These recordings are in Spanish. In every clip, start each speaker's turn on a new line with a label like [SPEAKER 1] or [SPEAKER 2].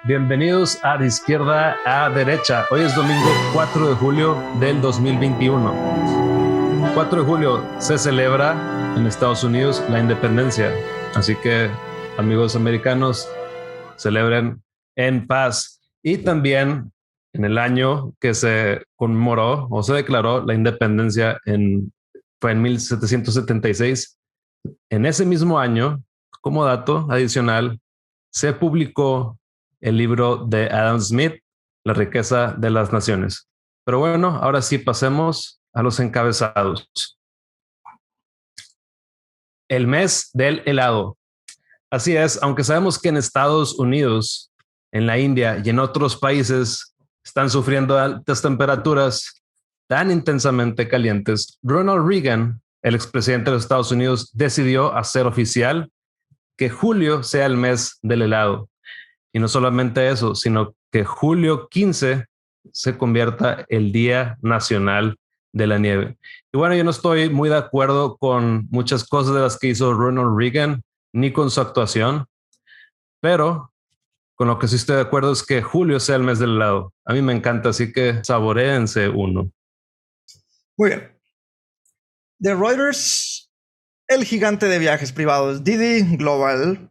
[SPEAKER 1] Bienvenidos a De Izquierda a Derecha. Hoy es domingo 4 de julio del 2021. 4 de julio se celebra en Estados Unidos la independencia. Así que, amigos americanos, celebren en paz. Y también en el año que se conmemoró o se declaró la independencia fue en 1776. En ese mismo año, como dato adicional, se publicó el libro de Adam Smith, La riqueza de las naciones. Pero bueno, ahora sí pasemos a los encabezados. El mes del helado. Así es, aunque sabemos que en Estados Unidos, en la India y en otros países están sufriendo altas temperaturas tan intensamente calientes, Ronald Reagan, el expresidente de los Estados Unidos, decidió hacer oficial que julio sea el mes del helado. Y no solamente eso, sino que julio 15 se convierta el Día Nacional de la Nieve. Y bueno, yo no estoy muy de acuerdo con muchas cosas de las que hizo Ronald Reagan, ni con su actuación, pero con lo que sí estoy de acuerdo es que julio sea el mes del helado. A mí me encanta, así que saboréense uno.
[SPEAKER 2] Muy bien. The Reuters, el gigante de viajes privados Didi Global,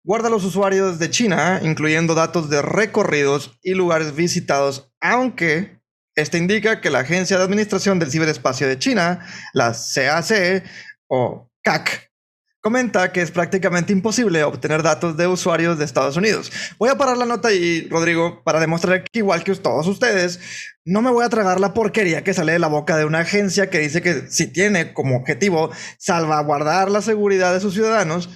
[SPEAKER 2] guarda a los usuarios de China, incluyendo datos de recorridos y lugares visitados, aunque este indica que la Agencia de Administración del Ciberespacio de China, la CAC o CAC, comenta que es prácticamente imposible obtener datos de usuarios de Estados Unidos. Voy a parar la nota ahí, Rodrigo, para demostrar que igual que todos ustedes, no me voy a tragar la porquería que sale de la boca de una agencia que dice que si tiene como objetivo salvaguardar la seguridad de sus ciudadanos,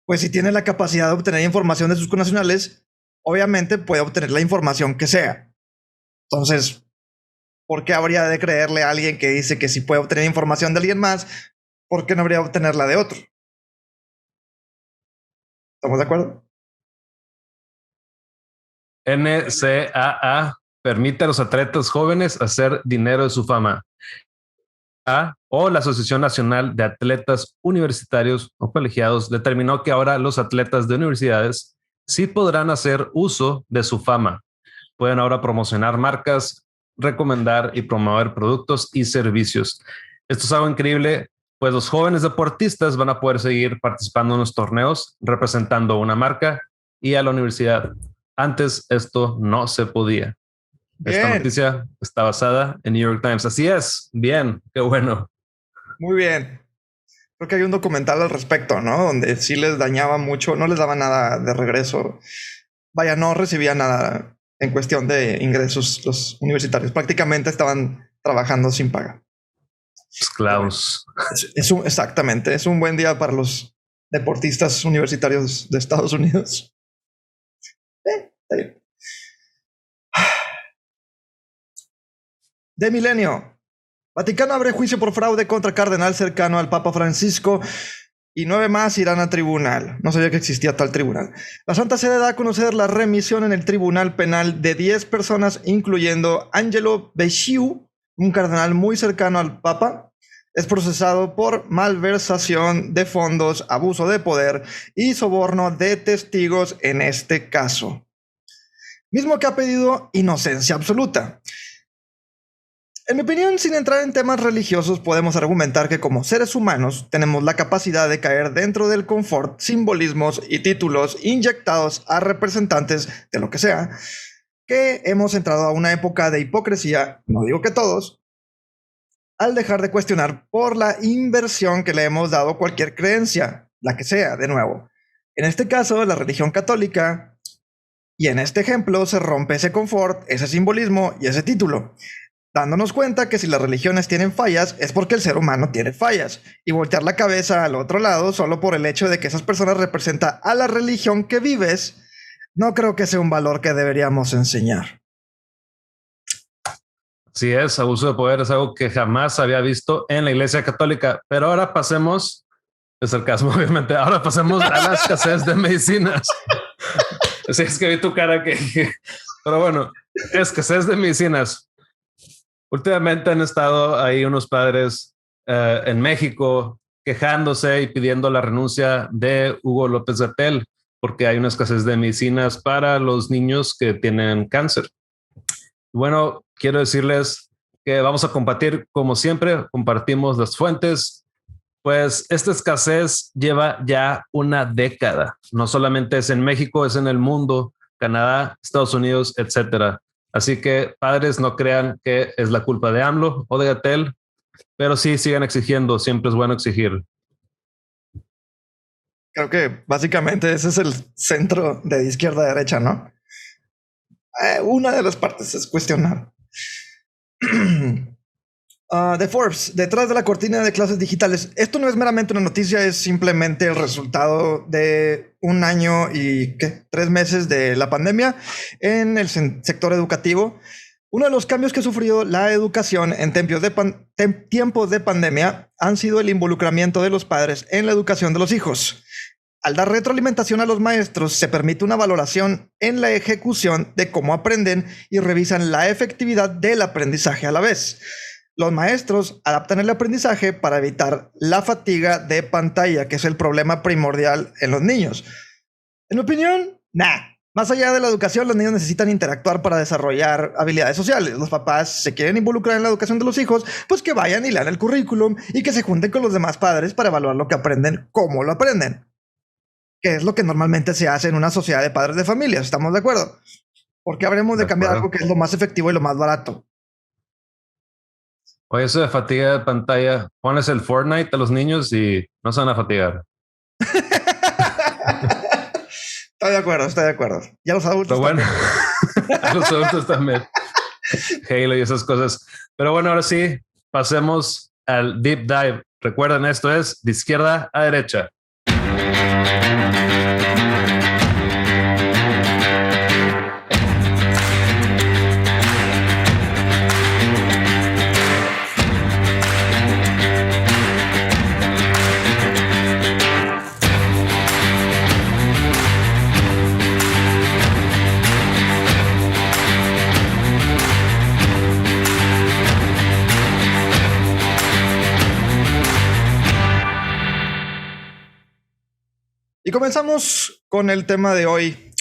[SPEAKER 2] pues si tiene la capacidad de obtener información de sus connacionales, obviamente puede obtener la información que sea. Entonces, ¿por qué habría de creerle a alguien que dice que si puede obtener información de alguien más, por qué no habría de obtenerla de otro? ¿Estamos de acuerdo?
[SPEAKER 1] NCAA permite a los atletas jóvenes hacer dinero de su fama. O la Asociación Nacional de Atletas Universitarios o Colegiados determinó que ahora los atletas de universidades sí podrán hacer uso de su fama. Pueden ahora promocionar marcas, recomendar y promover productos y servicios. Esto es algo increíble, pues los jóvenes deportistas van a poder seguir participando en los torneos representando una marca y a la universidad. Antes esto no se podía.
[SPEAKER 2] Bien.
[SPEAKER 1] Esta noticia está basada en New York Times. Así es. Bien. Qué bueno.
[SPEAKER 2] Muy bien. Creo que hay un documental al respecto, ¿no? Donde sí les dañaba mucho, no les daba nada de regreso. Vaya, no recibía nada en cuestión de ingresos los universitarios. Prácticamente estaban trabajando sin paga.
[SPEAKER 1] Esclavos.
[SPEAKER 2] Exactamente. Es un buen día para los deportistas universitarios de Estados Unidos. Está bien. De Milenio. Vaticano abre juicio por fraude contra cardenal cercano al Papa Francisco y 9 más irán a tribunal. No sabía que existía tal tribunal. La Santa Sede da a conocer la remisión en el tribunal penal de 10 personas, incluyendo Angelo Becciu, un cardenal muy cercano al Papa. Es procesado por malversación de fondos, abuso de poder y soborno de testigos en este caso. Mismo que ha pedido inocencia absoluta. En mi opinión, sin entrar en temas religiosos, podemos argumentar que como seres humanos tenemos la capacidad de caer dentro del confort, simbolismos y títulos inyectados a representantes de lo que sea, que hemos entrado a una época de hipocresía, no digo que todos, al dejar de cuestionar por la inversión que le hemos dado a cualquier creencia, la que sea, de nuevo. En este caso, la religión católica, y en este ejemplo se rompe ese confort, ese simbolismo y ese título, dándonos cuenta que si las religiones tienen fallas es porque el ser humano tiene fallas, y voltear la cabeza al otro lado solo por el hecho de que esas personas representan a la religión que vives, no creo que sea un valor que deberíamos enseñar.
[SPEAKER 1] Así es, abuso de poder es algo que jamás había visto en la Iglesia Católica. Pero ahora pasemos, es sarcasmo obviamente, ahora pasemos a la escasez de medicinas. Así es que vi tu cara pero bueno, escasez de medicinas. Últimamente han estado ahí unos padres en México quejándose y pidiendo la renuncia de Hugo López-Gatell, porque hay una escasez de medicinas para los niños que tienen cáncer. Bueno, quiero decirles que vamos a compartir, como siempre, compartimos las fuentes. Pues esta escasez lleva ya una década. No solamente es en México, es en el mundo, Canadá, Estados Unidos, etcétera. Así que padres, no crean que es la culpa de AMLO o de Gatell, pero sí sigan exigiendo. Siempre es bueno exigir.
[SPEAKER 2] Creo que básicamente ese es el centro de izquierda a derecha, ¿no? Una de las partes es cuestionar. The Forbes, detrás de la cortina de clases digitales. Esto no es meramente una noticia, es simplemente el resultado de un año y 3 meses de la pandemia en el sector educativo. Uno de los cambios que ha sufrido la educación en tiempos de pandemia han sido el involucramiento de los padres en la educación de los hijos. Al dar retroalimentación a los maestros, se permite una valoración en la ejecución de cómo aprenden y revisan la efectividad del aprendizaje a la vez. Los maestros adaptan el aprendizaje para evitar la fatiga de pantalla, que es el problema primordial en los niños. En mi opinión, más allá de la educación, los niños necesitan interactuar para desarrollar habilidades sociales. Los papás se quieren involucrar en la educación de los hijos, pues que vayan y lean el currículum y que se junten con los demás padres para evaluar lo que aprenden, cómo lo aprenden. Que es lo que normalmente se hace en una sociedad de padres de familia, ¿estamos de acuerdo? Porque habremos de cambiar algo que es lo más efectivo y lo más barato.
[SPEAKER 1] Oye, eso de fatiga de pantalla, pones el Fortnite a los niños y no se van a fatigar.
[SPEAKER 2] Estoy de acuerdo. Y a los adultos
[SPEAKER 1] Pero bueno, a los adultos también. Halo y esas cosas. Pero bueno, ahora sí, pasemos al deep dive. Recuerden, esto es de izquierda a derecha.
[SPEAKER 2] Y comenzamos con el tema de hoy.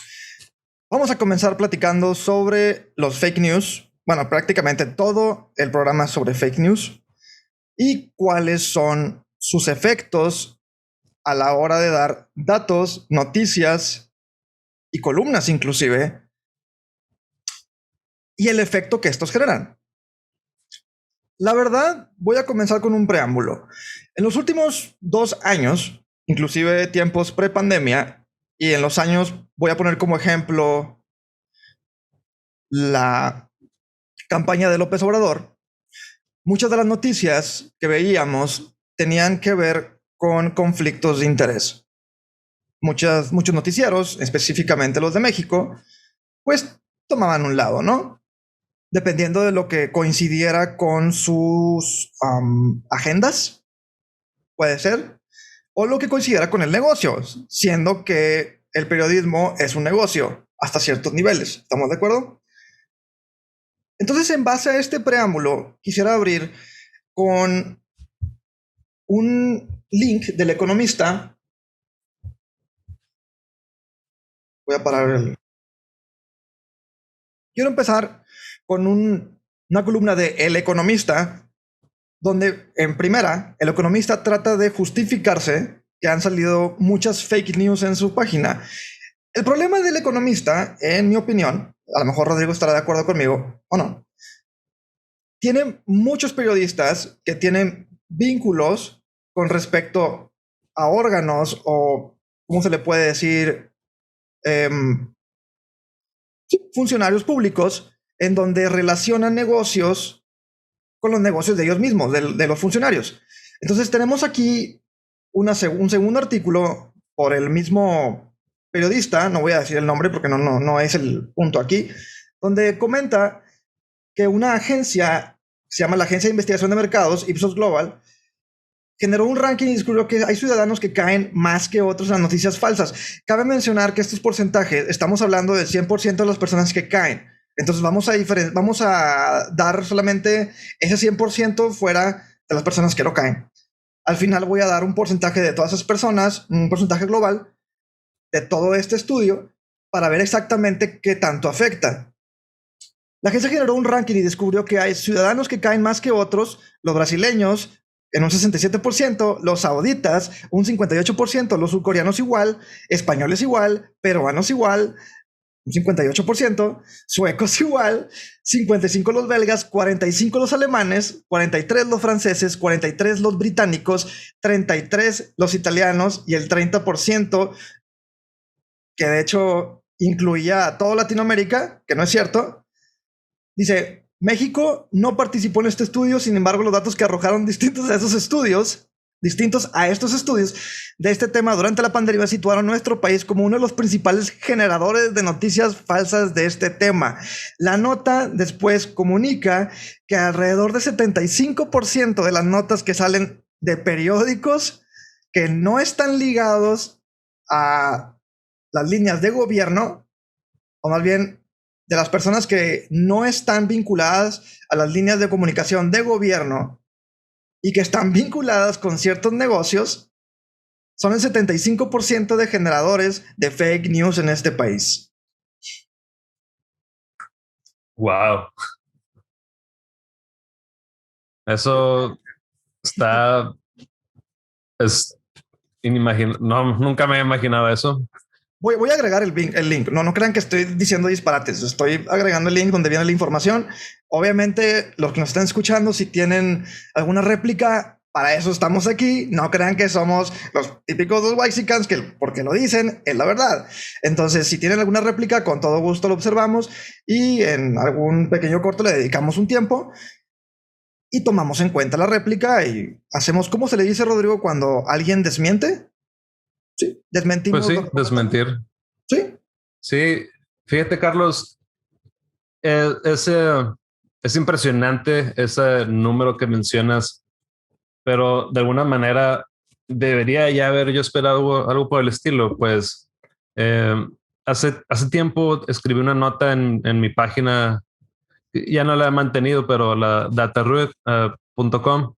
[SPEAKER 2] Vamos a comenzar platicando sobre los fake news. Bueno, prácticamente todo el programa sobre fake news y cuáles son sus efectos a la hora de dar datos, noticias y columnas inclusive, y el efecto que estos generan. La verdad, voy a comenzar con un preámbulo. En los últimos 2 años, inclusive tiempos pre-pandemia, y en los años, voy a poner como ejemplo la campaña de López Obrador, muchas de las noticias que veíamos tenían que ver con conflictos de interés. Muchos noticieros, específicamente los de México, pues tomaban un lado, ¿no? Dependiendo de lo que coincidiera con sus agendas, puede ser, o lo que coincidiera con el negocio, siendo que el periodismo es un negocio hasta ciertos niveles. ¿Estamos de acuerdo? Entonces, en base a este preámbulo, quisiera abrir con un link del Economista. Voy a parar el... Quiero empezar con una columna de El Economista, donde en primera, El Economista trata de justificarse que han salido muchas fake news en su página. El problema del Economista, en mi opinión, a lo mejor Rodrigo estará de acuerdo conmigo o no, tiene muchos periodistas que tienen vínculos con respecto a órganos o, ¿cómo se le puede decir? Funcionarios públicos en donde relacionan negocios con los negocios de ellos mismos, de los funcionarios. Entonces tenemos aquí un segundo artículo por el mismo periodista, no voy a decir el nombre porque no es el punto aquí, donde comenta que una agencia, se llama la Agencia de Investigación de Mercados, Ipsos Global, generó un ranking y descubrió que hay ciudadanos que caen más que otros en las noticias falsas. Cabe mencionar que estos porcentajes, estamos hablando del 100% de las personas que caen. Entonces vamos a dar solamente ese 100% fuera de las personas que no caen. Al final voy a dar un porcentaje de todas esas personas, un porcentaje global, de todo este estudio para ver exactamente qué tanto afecta. La agencia generó un ranking y descubrió que hay ciudadanos que caen más que otros, los brasileños en un 67%, los sauditas un 58%, los surcoreanos igual, españoles igual, peruanos igual, un 58%, suecos igual, 55 los belgas, 45 los alemanes, 43 los franceses, 43 los británicos, 33 los italianos y el 30%, que de hecho incluía a toda Latinoamérica, que no es cierto. Dice, México no participó en este estudio, sin embargo, los datos que arrojaron distintos a estos estudios de este tema durante la pandemia situaron a nuestro país como uno de los principales generadores de noticias falsas de este tema. La nota después comunica que alrededor del 75% de las notas que salen de periódicos que no están ligados a las líneas de gobierno, o más bien de las personas que no están vinculadas a las líneas de comunicación de gobierno y que están vinculadas con ciertos negocios, son el 75% de generadores de fake news en este país.
[SPEAKER 1] Wow. Eso es inimaginable. No, nunca me he imaginado eso.
[SPEAKER 2] Voy a agregar el link. No crean que estoy diciendo disparates. Estoy agregando el link donde viene la información. Obviamente, los que nos están escuchando, si tienen alguna réplica, para eso estamos aquí. No crean que somos los típicos dos Waxicans, que porque lo dicen, es la verdad. Entonces, si tienen alguna réplica, con todo gusto lo observamos y en algún pequeño corto le dedicamos un tiempo y tomamos en cuenta la réplica y hacemos, ¿cómo se le dice, Rodrigo, cuando alguien desmiente? Sí, desmentimos.
[SPEAKER 1] Pues sí, desmentir.
[SPEAKER 2] Sí.
[SPEAKER 1] Sí, fíjate, Carlos, es impresionante ese número que mencionas, pero de alguna manera debería ya haber yo esperado algo por el estilo. Pues hace tiempo escribí una nota en mi página, ya no la he mantenido, pero la dataroot.com.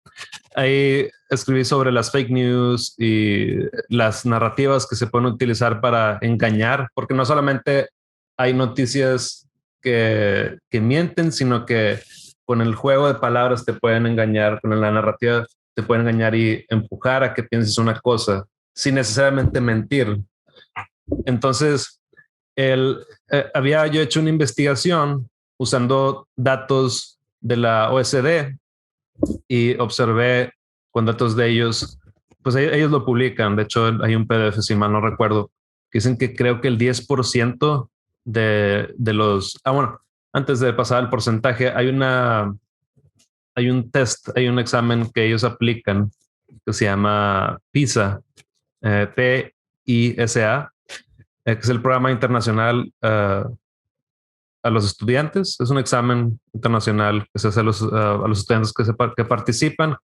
[SPEAKER 1] Ahí escribí sobre las fake news y las narrativas que se pueden utilizar para engañar, porque no solamente hay noticias que mienten, sino que con el juego de palabras te pueden engañar, con la narrativa te pueden engañar y empujar a que pienses una cosa sin necesariamente mentir. Entonces, había yo hecho una investigación usando datos de la OSD y observé con datos de ellos, pues ellos lo publican. De hecho, hay un PDF, si mal no recuerdo, que dicen que creo que el 10% de los... bueno, antes de pasar al porcentaje, hay un test, hay un examen que ellos aplican que se llama PISA, PISA, que es el programa internacional a los estudiantes. Es un examen internacional que se hace a los estudiantes que participan,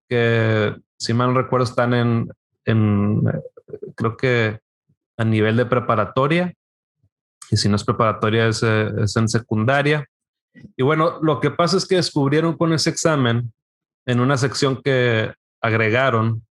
[SPEAKER 1] que si mal no recuerdo están creo que a nivel de preparatoria, y si no es preparatoria es en secundaria. Y bueno, lo que pasa es que descubrieron con ese examen, en una sección que agregaron,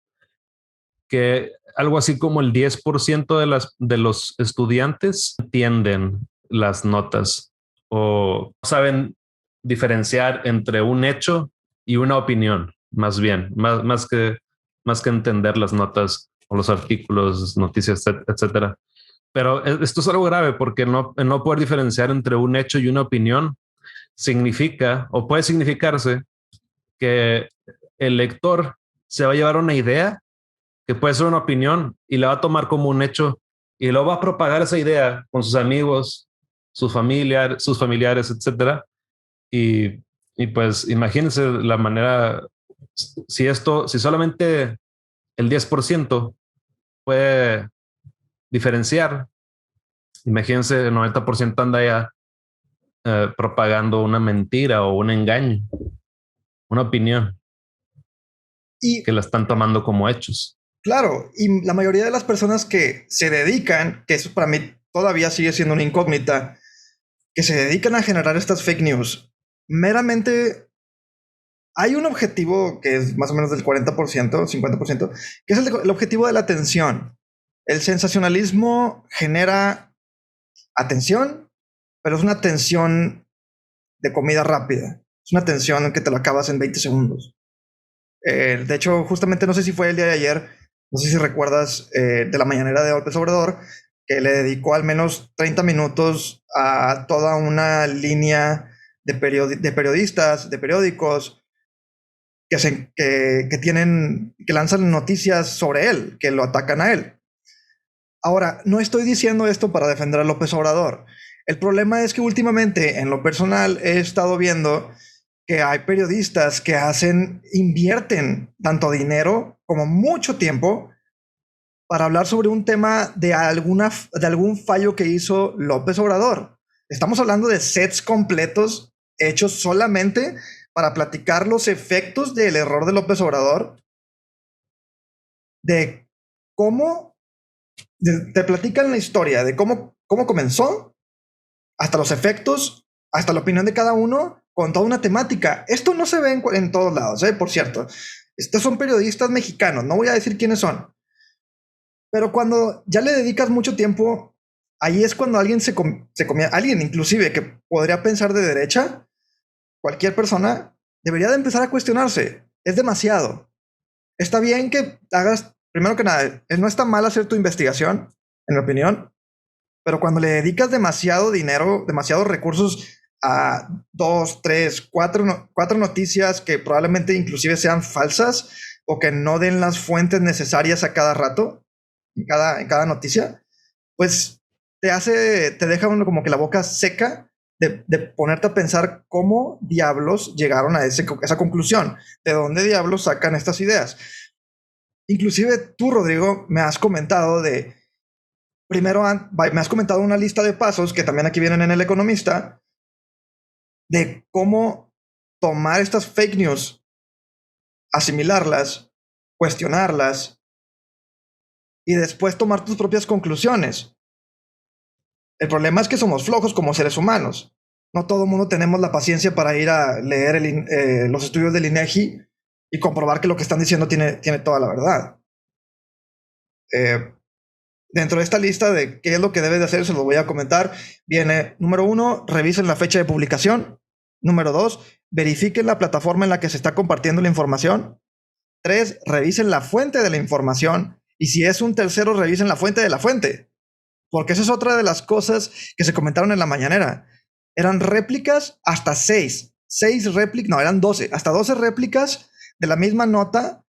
[SPEAKER 1] que algo así como el 10% de los estudiantes entienden las notas o saben diferenciar entre un hecho y una opinión, más bien, más que entender las notas o los artículos, noticias, etcétera. Pero esto es algo grave porque no poder diferenciar entre un hecho y una opinión significa o puede significarse que el lector se va a llevar una idea que puede ser una opinión y la va a tomar como un hecho y lo va a propagar esa idea con sus amigos, sus familiares, etcétera. Y pues imagínense la manera, si solamente el 10% puede diferenciar, imagínense el 90% anda ya propagando una mentira o un engaño, una opinión y que la están tomando como hechos.
[SPEAKER 2] Claro, y la mayoría de las personas que se dedican, que eso para mí todavía sigue siendo una incógnita, que se dedican a generar estas fake news, meramente hay un objetivo que es más o menos del 40%, 50%, que es el objetivo de la atención. El sensacionalismo genera atención, pero es una atención de comida rápida. Es una atención que te lo acabas en 20 segundos. De hecho, justamente no sé si fue el día de ayer, no sé si recuerdas de la mañanera de López Obrador, que le dedicó al menos 30 minutos a toda una línea de periodistas, de periódicos, que lanzan noticias sobre él, que lo atacan a él. Ahora, no estoy diciendo esto para defender a López Obrador. El problema es que últimamente, en lo personal, he estado viendo que hay periodistas que invierten tanto dinero como mucho tiempo para hablar sobre un tema de algún fallo que hizo López Obrador. Estamos hablando de sets completos hechos solamente para platicar los efectos del error de López Obrador, de cómo te platican la historia de cómo comenzó, hasta los efectos, hasta la opinión de cada uno, con toda una temática. Esto no se ve en todos lados, por cierto. Estos son periodistas mexicanos, no voy a decir quiénes son. Pero cuando ya le dedicas mucho tiempo, ahí es cuando alguien alguien inclusive que podría pensar de derecha, cualquier persona, debería de empezar a cuestionarse. Es demasiado. Está bien que hagas, primero que nada, no está mal hacer tu investigación, en mi opinión, pero cuando le dedicas demasiado dinero, demasiados recursos a 2, 3, 4 noticias que probablemente inclusive sean falsas o que no den las fuentes necesarias a cada rato, en cada noticia, pues te deja uno como que la boca seca de ponerte a pensar cómo diablos llegaron a esa conclusión, de dónde diablos sacan estas ideas. Inclusive tú, Rodrigo, me has comentado me has comentado una lista de pasos que también aquí vienen en El Economista, de cómo tomar estas fake news, asimilarlas, cuestionarlas y después tomar tus propias conclusiones. El problema es que somos flojos como seres humanos. No todo el mundo tenemos la paciencia para ir a leer los estudios del INEGI y comprobar que lo que están diciendo tiene toda la verdad. Dentro de esta lista de qué es lo que debes de hacer, se lo voy a comentar. Viene, número 1, revisen la fecha de publicación. Número 2, verifiquen la plataforma en la que se está compartiendo la información. 3, revisen la fuente de la información. Y si es un tercero, revisen la fuente de la fuente. Porque esa es otra de las cosas que se comentaron en la mañanera. Eran réplicas hasta 6. 6 réplicas, no, eran 12. Hasta 12 réplicas de la misma nota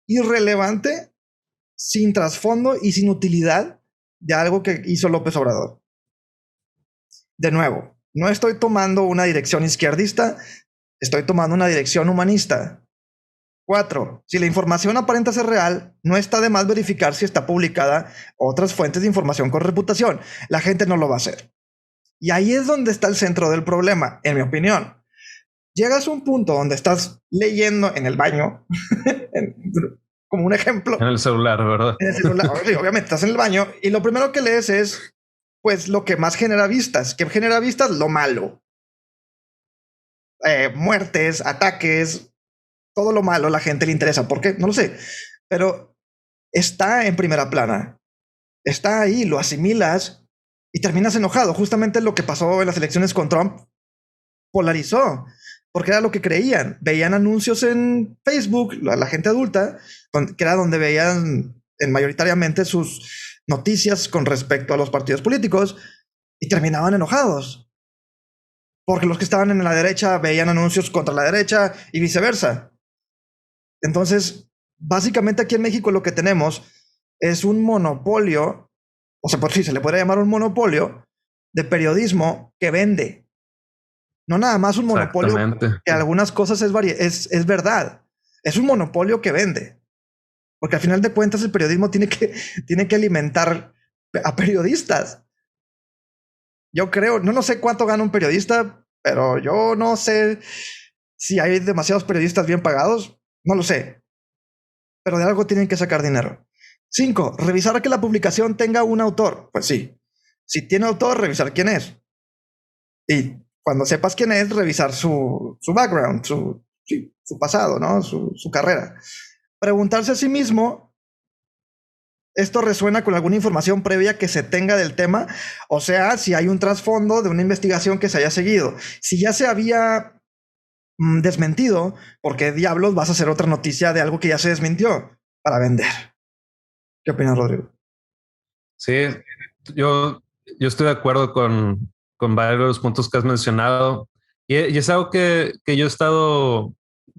[SPEAKER 2] irrelevante, sin trasfondo y sin utilidad de algo que hizo López Obrador. De nuevo, no estoy tomando una dirección izquierdista, estoy tomando una dirección humanista. 4. Si la información aparenta ser real, no está de más verificar si está publicada otras fuentes de información con reputación. La gente no lo va a hacer. Y ahí es donde está el centro del problema, en mi opinión. Llegas a un punto donde estás leyendo en el baño, como un ejemplo.
[SPEAKER 1] En el celular, ¿verdad?
[SPEAKER 2] En el celular, obviamente estás en el baño y lo primero que lees es, pues, lo que más genera vistas. ¿Qué genera vistas? Lo malo. Muertes, ataques, todo lo malo a la gente le interesa. ¿Por qué? No lo sé. Pero está en primera plana. Está ahí, lo asimilas y terminas enojado. Justamente lo que pasó en las elecciones con Trump polarizó, porque era lo que creían. Veían anuncios en Facebook, la gente adulta, que era donde veían mayoritariamente sus noticias con respecto a los partidos políticos y terminaban enojados. Porque los que estaban en la derecha veían anuncios contra la derecha y viceversa. Entonces, básicamente aquí en México lo que tenemos es un monopolio, o sea, por si se le puede llamar un monopolio de periodismo que vende. No nada más un monopolio que algunas cosas es verdad. Es un monopolio que vende. Porque al final de cuentas el periodismo tiene que alimentar a periodistas. Yo creo, no sé cuánto gana un periodista, pero yo no sé si hay demasiados periodistas bien pagados. No lo sé. Pero de algo tienen que sacar dinero. 5. Revisar que la publicación tenga un autor. Pues sí. Si tiene autor, revisar quién es. Y cuando sepas quién es, revisar su background, su pasado, ¿no? Su carrera. Preguntarse a sí mismo esto resuena con alguna información previa que se tenga del tema, o sea, si hay un trasfondo de una investigación que se haya seguido. Si ya se había desmentido, ¿por qué diablos vas a hacer otra noticia de algo que ya se desmintió para vender? ¿Qué opinas, Rodrigo?
[SPEAKER 1] Sí, yo estoy de acuerdo con varios de los puntos que has mencionado y es algo que yo he estado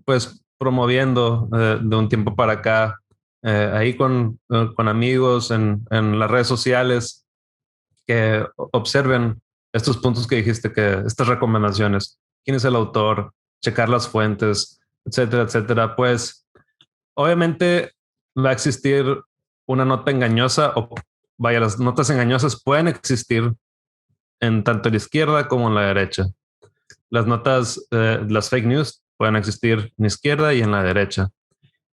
[SPEAKER 1] pues promoviendo de un tiempo para acá, ahí con amigos en las redes sociales que observen estos puntos que dijiste, que estas recomendaciones, quién es el autor, checar las fuentes, etcétera, etcétera. Pues obviamente va a existir una nota engañosa o vaya, las notas engañosas pueden existir en tanto la izquierda como en la derecha. Las notas, las fake news pueden existir en la izquierda y en la derecha.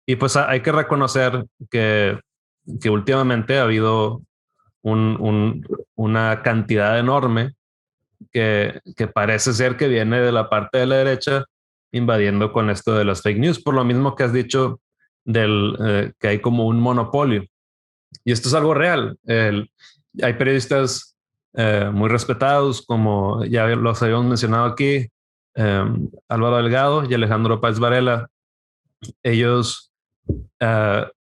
[SPEAKER 1] Y pues hay que reconocer que últimamente ha habido una cantidad enorme que parece ser que viene de la parte de la derecha invadiendo con esto de las fake news, por lo mismo que has dicho que hay como un monopolio. Y esto es algo real. Hay periodistas muy respetados, como ya los habíamos mencionado aquí, Álvaro Delgado y Alejandro Páez Varela. Ellos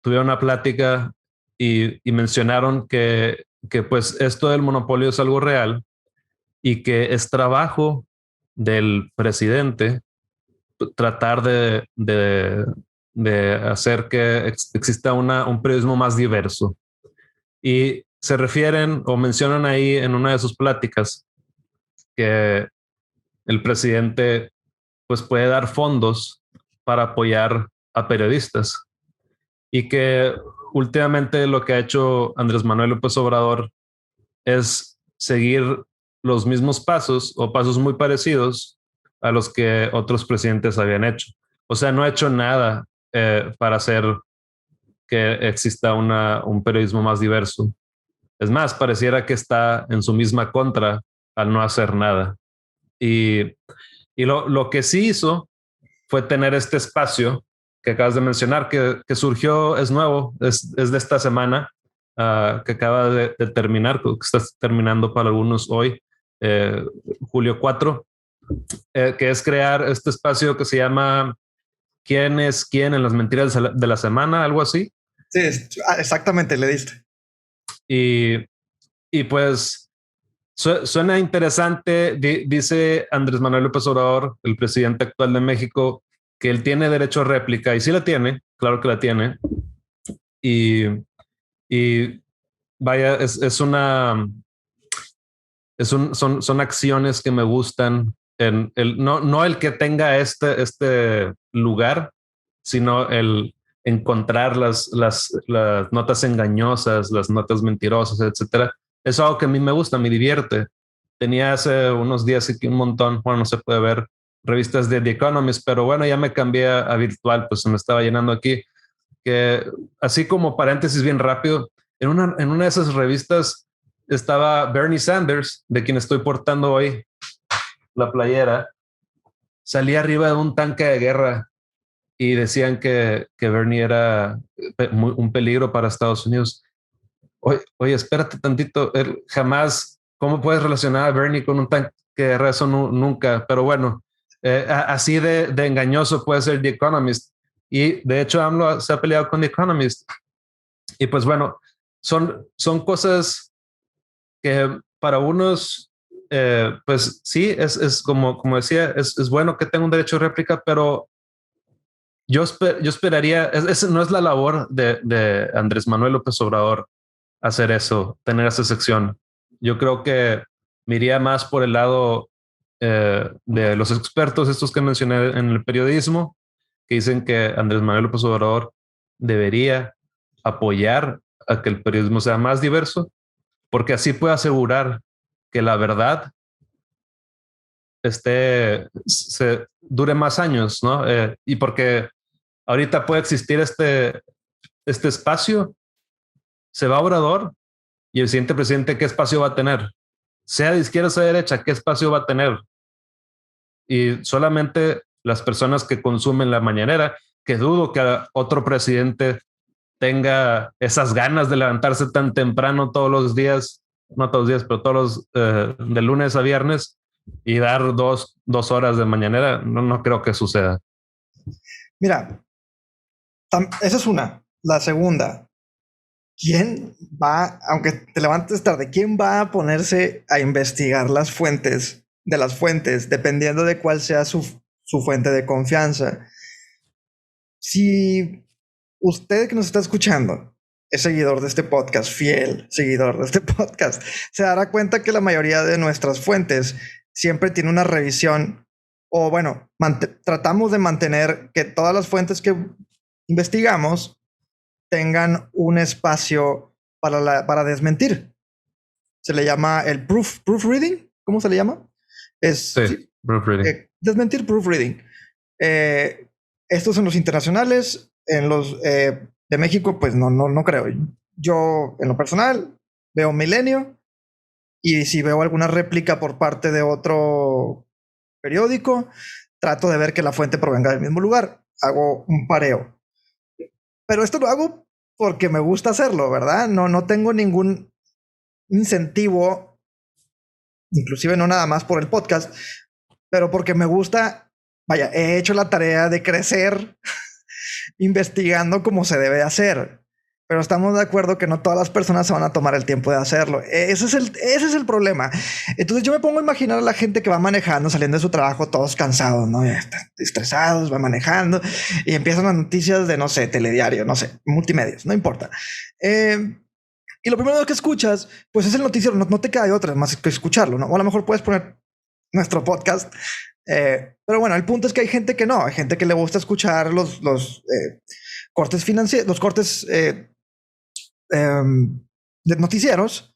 [SPEAKER 1] tuvieron una plática y mencionaron que pues esto del monopolio es algo real y que es trabajo del presidente tratar de hacer que exista un periodismo más diverso. Y se refieren o mencionan ahí en una de sus pláticas que el presidente pues puede dar fondos para apoyar a periodistas y que últimamente lo que ha hecho Andrés Manuel López Obrador es seguir los mismos pasos o pasos muy parecidos a los que otros presidentes habían hecho. O sea, no ha hecho nada para hacer que exista un periodismo más diverso. Es más, pareciera que está en su misma contra al no hacer nada. Y, y lo que sí hizo fue tener este espacio que acabas de mencionar, que surgió, es nuevo, es de esta semana, que acaba de terminar, que está terminando para algunos hoy, julio 4, que es crear este espacio que se llama ¿Quién es quién en las mentiras de la semana? Algo así.
[SPEAKER 2] Sí, exactamente, le diste.
[SPEAKER 1] Y, y pues suena interesante, dice Andrés Manuel López Obrador, el presidente actual de México, que él tiene derecho a réplica y sí la tiene, claro que la tiene. Y, y vaya, son acciones que me gustan. No el que tenga este lugar, sino el encontrar las notas engañosas, las notas mentirosas, etcétera. Es algo que a mí me gusta, me divierte. Tenía hace unos días aquí un montón, bueno, no se puede ver revistas de The Economist, pero bueno, ya me cambié a virtual, pues se me estaba llenando aquí. Que así como paréntesis bien rápido, en una de esas revistas estaba Bernie Sanders, de quien estoy portando hoy la playera, salía arriba de un tanque de guerra y decían que Bernie era un peligro para Estados Unidos. Oye, espérate tantito, él jamás, ¿cómo puedes relacionar a Bernie con un tanque de guerra? Eso nunca, pero bueno, así de engañoso puede ser The Economist. Y de hecho AMLO se ha peleado con The Economist. Y pues bueno, son cosas que para unos, pues sí, es como decía, es bueno que tenga un derecho de réplica, pero yo esperaría, no es la labor de Andrés Manuel López Obrador hacer eso, tener esa sección. Yo creo que me iría más por el lado de los expertos, estos que mencioné en el periodismo, que dicen que Andrés Manuel López Obrador debería apoyar a que el periodismo sea más diverso, porque así puede asegurar que la verdad dure más años, ¿no? Y porque ahorita puede existir este espacio, se va Obrador y el siguiente presidente, ¿qué espacio va a tener? Sea de izquierda o sea de derecha, ¿qué espacio va a tener? Y solamente las personas que consumen la mañanera, que dudo que otro presidente tenga esas ganas de levantarse tan temprano todos los días, no todos los días, pero todos los de lunes a viernes y dar dos horas de mañanera. No creo que suceda.
[SPEAKER 2] Mira, esa es una. La segunda, ¿quién va, aunque te levantes tarde, quién va a ponerse a investigar las fuentes de las fuentes, dependiendo de cuál sea su fuente de confianza? Si usted que nos está escuchando es seguidor de este podcast, fiel seguidor de este podcast, se dará cuenta que la mayoría de nuestras fuentes siempre tiene una revisión, o bueno, tratamos de mantener que todas las fuentes que investigamos tengan un espacio para desmentir. Se le llama el proofreading. ¿Cómo se le llama?
[SPEAKER 1] Sí, proofreading.
[SPEAKER 2] Desmentir, proofreading. Estos en los internacionales, en los de México, pues no creo. Yo, en lo personal, veo Milenio, y si veo alguna réplica por parte de otro periódico, trato de ver que la fuente provenga del mismo lugar. Hago un pareo. Pero esto lo hago porque me gusta hacerlo, ¿verdad? No tengo ningún incentivo, inclusive no nada más por el podcast, pero porque me gusta. Vaya, he hecho la tarea de crecer investigando como se debe hacer, pero estamos de acuerdo que no todas las personas se van a tomar el tiempo de hacerlo. Ese es el problema. Entonces yo me pongo a imaginar a la gente que va manejando, saliendo de su trabajo, todos cansados, ¿no? Ya están estresados, va manejando y empiezan las noticias de, no sé, telediario, no sé, multimedios, no importa. Y lo primero que escuchas, pues es el noticiero. No te queda de otra más que escucharlo, ¿no? O a lo mejor puedes poner nuestro podcast. Pero bueno, el punto es que hay gente que no, hay gente que le gusta escuchar los cortes financieros, los cortes de noticieros,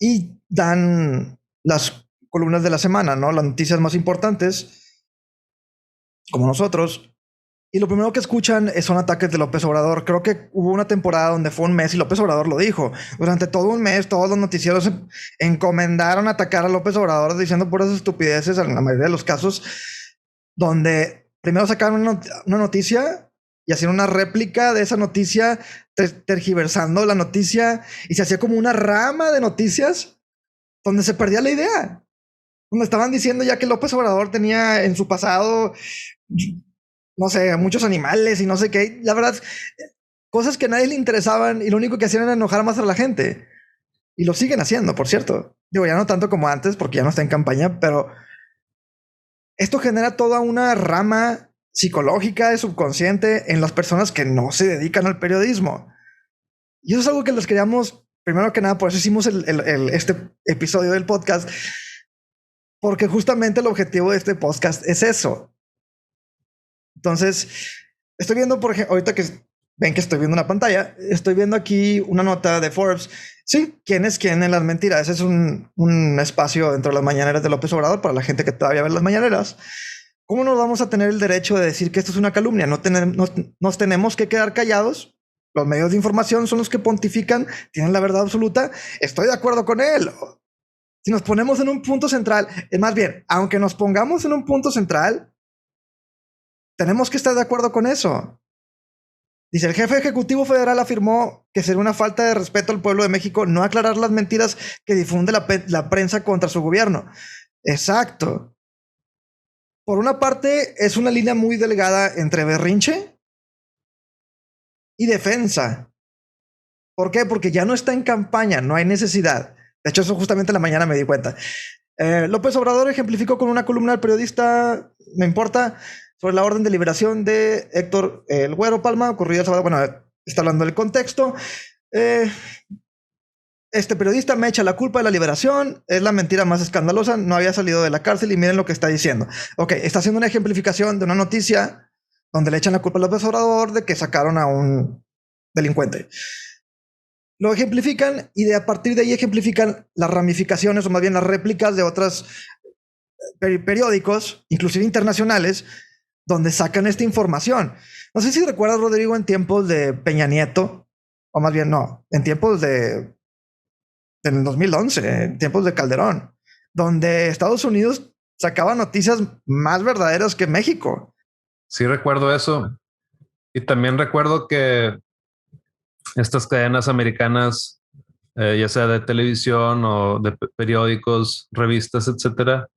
[SPEAKER 2] y dan las columnas de la semana, ¿no? Las noticias más importantes, como nosotros. Y lo primero que escuchan son ataques de López Obrador. Creo que hubo una temporada donde fue un mes y López Obrador lo dijo. Durante todo un mes, todos los noticieros encomendaron atacar a López Obrador diciendo puras estupideces, en la mayoría de los casos, donde primero sacaron una noticia y hacían una réplica de esa noticia, tergiversando la noticia, y se hacía como una rama de noticias donde se perdía la idea. Donde estaban diciendo ya que López Obrador tenía en su pasado, no sé, muchos animales y no sé qué. La verdad, cosas que a nadie le interesaban, y lo único que hacían era enojar más a la gente. Y lo siguen haciendo, por cierto. Digo, ya no tanto como antes, porque ya no está en campaña, pero esto genera toda una rama psicológica, de subconsciente, en las personas que no se dedican al periodismo. Y eso es algo que les queríamos, primero que nada, por eso hicimos este episodio del podcast, porque justamente el objetivo de este podcast es eso. Entonces, estoy viendo, por ejemplo, ahorita que ven que estoy viendo una pantalla, estoy viendo aquí una nota de Forbes. Sí, ¿quién es quién en las mentiras? Ese es un espacio dentro de las mañaneras de López Obrador para la gente que todavía ve las mañaneras. ¿Cómo nos vamos a tener el derecho de decir que esto es una calumnia? Nos tenemos que quedar callados. Los medios de información son los que pontifican, tienen la verdad absoluta. Estoy de acuerdo con él. Si nos ponemos en un punto central, es más bien, aunque nos pongamos en un punto central, tenemos que estar de acuerdo con eso. Dice, el jefe ejecutivo federal afirmó que sería una falta de respeto al pueblo de México no aclarar las mentiras que difunde la prensa contra su gobierno. Exacto. Por una parte, es una línea muy delgada entre berrinche y defensa. ¿Por qué? Porque ya no está en campaña, no hay necesidad. De hecho, eso justamente en la mañana me di cuenta. López Obrador ejemplificó con una columna del periodista, no importa, sobre la orden de liberación de Héctor El Güero Palma, ocurrido el sábado. Bueno, está hablando del contexto. Este periodista me echa la culpa de la liberación, es la mentira más escandalosa, no había salido de la cárcel y miren lo que está diciendo. Ok, está haciendo una ejemplificación de una noticia donde le echan la culpa a López Obrador de que sacaron a un delincuente. Lo ejemplifican y a partir de ahí ejemplifican las ramificaciones, o más bien las réplicas de otros periódicos, inclusive internacionales, donde sacan esta información. No sé si recuerdas, Rodrigo, en tiempos de Peña Nieto, o más bien no, en tiempos en el 2011, en tiempos de Calderón, donde Estados Unidos sacaba noticias más verdaderas que México.
[SPEAKER 1] Sí recuerdo eso. Y también recuerdo que estas cadenas americanas, ya sea de televisión o de periódicos, revistas, etcétera,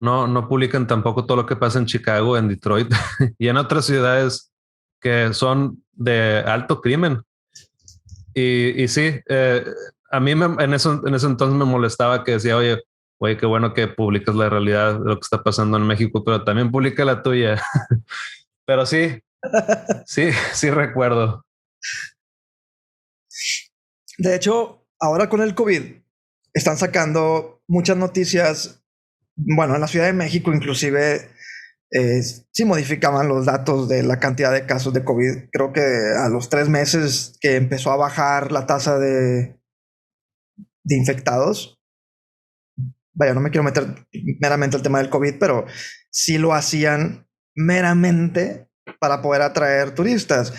[SPEAKER 1] no publican tampoco todo lo que pasa en Chicago, en Detroit y en otras ciudades que son de alto crimen. Y sí, a mí en ese entonces me molestaba que decía, oye, qué bueno que publicas la realidad de lo que está pasando en México, pero también publica la tuya. Pero sí recuerdo.
[SPEAKER 2] De hecho, ahora con el COVID están sacando muchas noticias. Bueno, en la Ciudad de México inclusive sí modificaban los datos de la cantidad de casos de COVID. Creo que a los 3 meses que empezó a bajar la tasa de infectados. Vaya, no me quiero meter meramente al tema del COVID, pero sí lo hacían meramente para poder atraer turistas.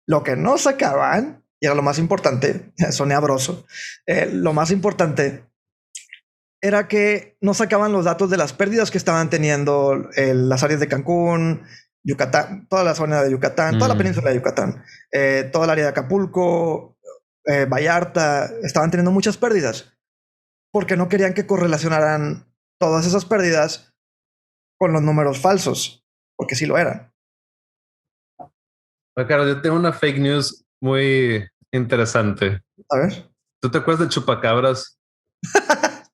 [SPEAKER 2] Lo que no sacaban, y era lo más importante, soné abroso, lo más importante era que no sacaban los datos de las pérdidas que estaban teniendo las áreas de Cancún, Yucatán, toda la zona de Yucatán, toda la península de Yucatán, toda el área de Acapulco, Vallarta, estaban teniendo muchas pérdidas porque no querían que correlacionaran todas esas pérdidas con los números falsos, porque sí lo eran.
[SPEAKER 1] Claro, yo tengo una fake news muy interesante.
[SPEAKER 2] A ver.
[SPEAKER 1] ¿Tú te acuerdas de chupacabras?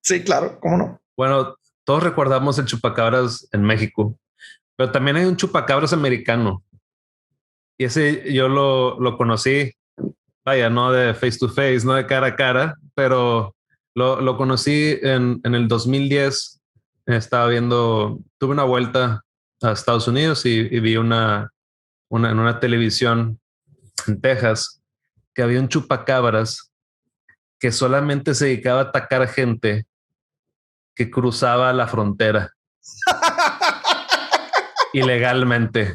[SPEAKER 2] Sí, claro, ¿cómo no?
[SPEAKER 1] Bueno, todos recordamos el chupacabras en México, pero también hay un chupacabras americano. Y ese yo lo conocí, vaya, no de face to face, no de cara a cara, pero lo conocí en el 2010. Estaba viendo, tuve una vuelta a Estados Unidos y vi en una televisión en Texas que había un chupacabras que solamente se dedicaba a atacar gente que cruzaba la frontera ilegalmente.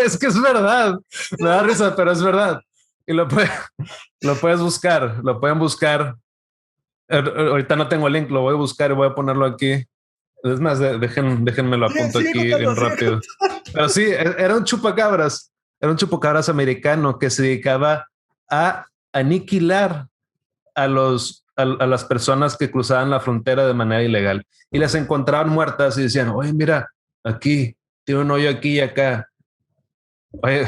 [SPEAKER 1] Es que es verdad. Me da risa, pero es verdad. Y lo puedes buscar, lo pueden buscar. Ahorita no tengo el link, lo voy a buscar y voy a ponerlo aquí. Es más, déjenme lo apunto aquí bien rápido. Pero sí, era un chupacabras americano que se dedicaba a aniquilar a las personas que cruzaban la frontera de manera ilegal y las encontraban muertas y decían, oye, mira, aquí tiene un hoyo aquí y acá. Oye,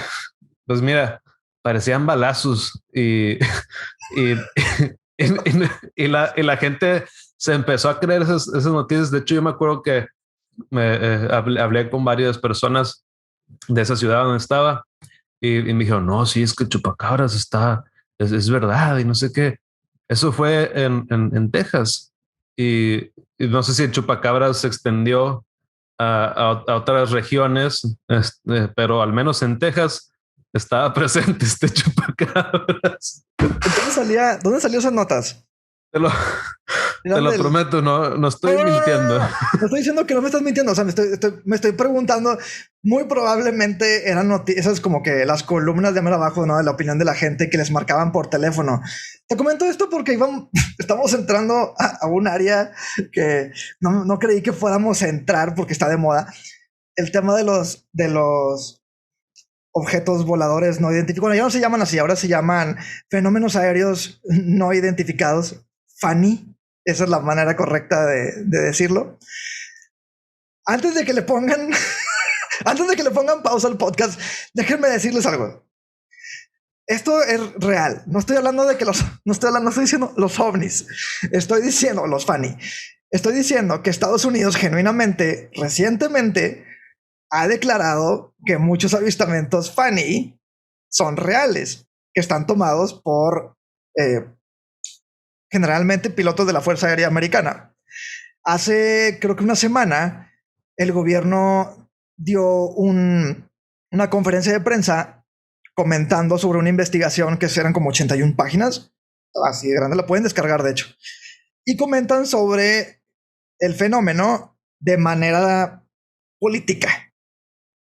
[SPEAKER 1] pues mira, parecían balazos y, y, y la gente se empezó a creer esas noticias. De hecho, yo me acuerdo que hablé con varias personas de esa ciudad donde estaba y me dijeron, no, sí, es que chupacabras es verdad y no sé qué. Eso fue en Texas y no sé si el chupacabras se extendió a otras regiones, pero al menos en Texas estaba presente este chupacabras.
[SPEAKER 2] ¿Dónde salió esas notas?
[SPEAKER 1] Te lo prometo, no estoy mintiendo.
[SPEAKER 2] No estoy diciendo que no me estás mintiendo, o sea, me estoy preguntando, muy probablemente eran noticias como que las columnas de más abajo, ¿no? De la opinión de la gente que les marcaban por teléfono. Te comento esto porque estamos entrando a un área que no creí que fuéramos a entrar porque está de moda. El tema de los objetos voladores no identificados. Bueno, ya no se llaman así, ahora se llaman fenómenos aéreos no identificados, FANI. Esa es la manera correcta de decirlo. Antes de que le pongan pausa al podcast, déjenme decirles algo. Esto es real. No estoy hablando de que no estoy diciendo los ovnis. Estoy diciendo los FANI. Estoy diciendo que Estados Unidos genuinamente, recientemente, ha declarado que muchos avistamientos FANI son reales, que están tomados por generalmente pilotos de la Fuerza Aérea Americana. Hace creo que una semana el gobierno dio una conferencia de prensa comentando sobre una investigación que eran como 81 páginas, así de grande, la pueden descargar de hecho, y comentan sobre el fenómeno de manera política.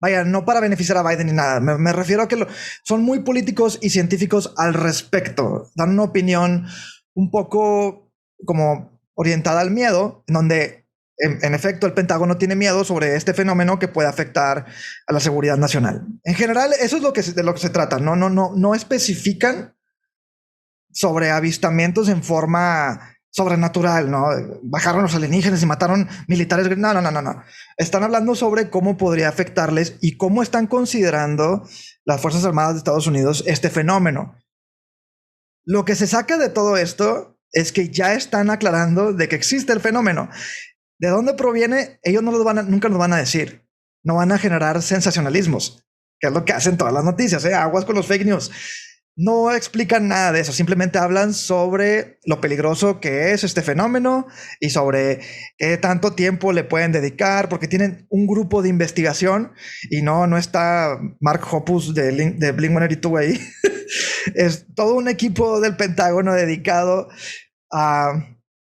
[SPEAKER 2] Vaya, no para beneficiar a Biden ni nada. Me refiero a que son muy políticos y científicos al respecto. Dan una opinión un poco como orientada al miedo, en donde en efecto, el Pentágono tiene miedo sobre este fenómeno que puede afectar a la seguridad nacional. En general, eso es de lo que se trata. No especifican sobre avistamientos en forma sobrenatural, ¿no? Bajaron los alienígenas y mataron militares. No. Están hablando sobre cómo podría afectarles y cómo están considerando las Fuerzas Armadas de Estados Unidos este fenómeno. Lo que se saca de todo esto es que ya están aclarando de que existe el fenómeno. ¿De dónde proviene? Ellos nunca nos van a decir. No van a generar sensacionalismos, que es lo que hacen todas las noticias, ¿eh? Aguas con los fake news. No explican nada de eso, simplemente hablan sobre lo peligroso que es este fenómeno y sobre qué tanto tiempo le pueden dedicar, porque tienen un grupo de investigación y no está Mark Hoppus de Blink-182 ahí. Es todo un equipo del Pentágono dedicado a...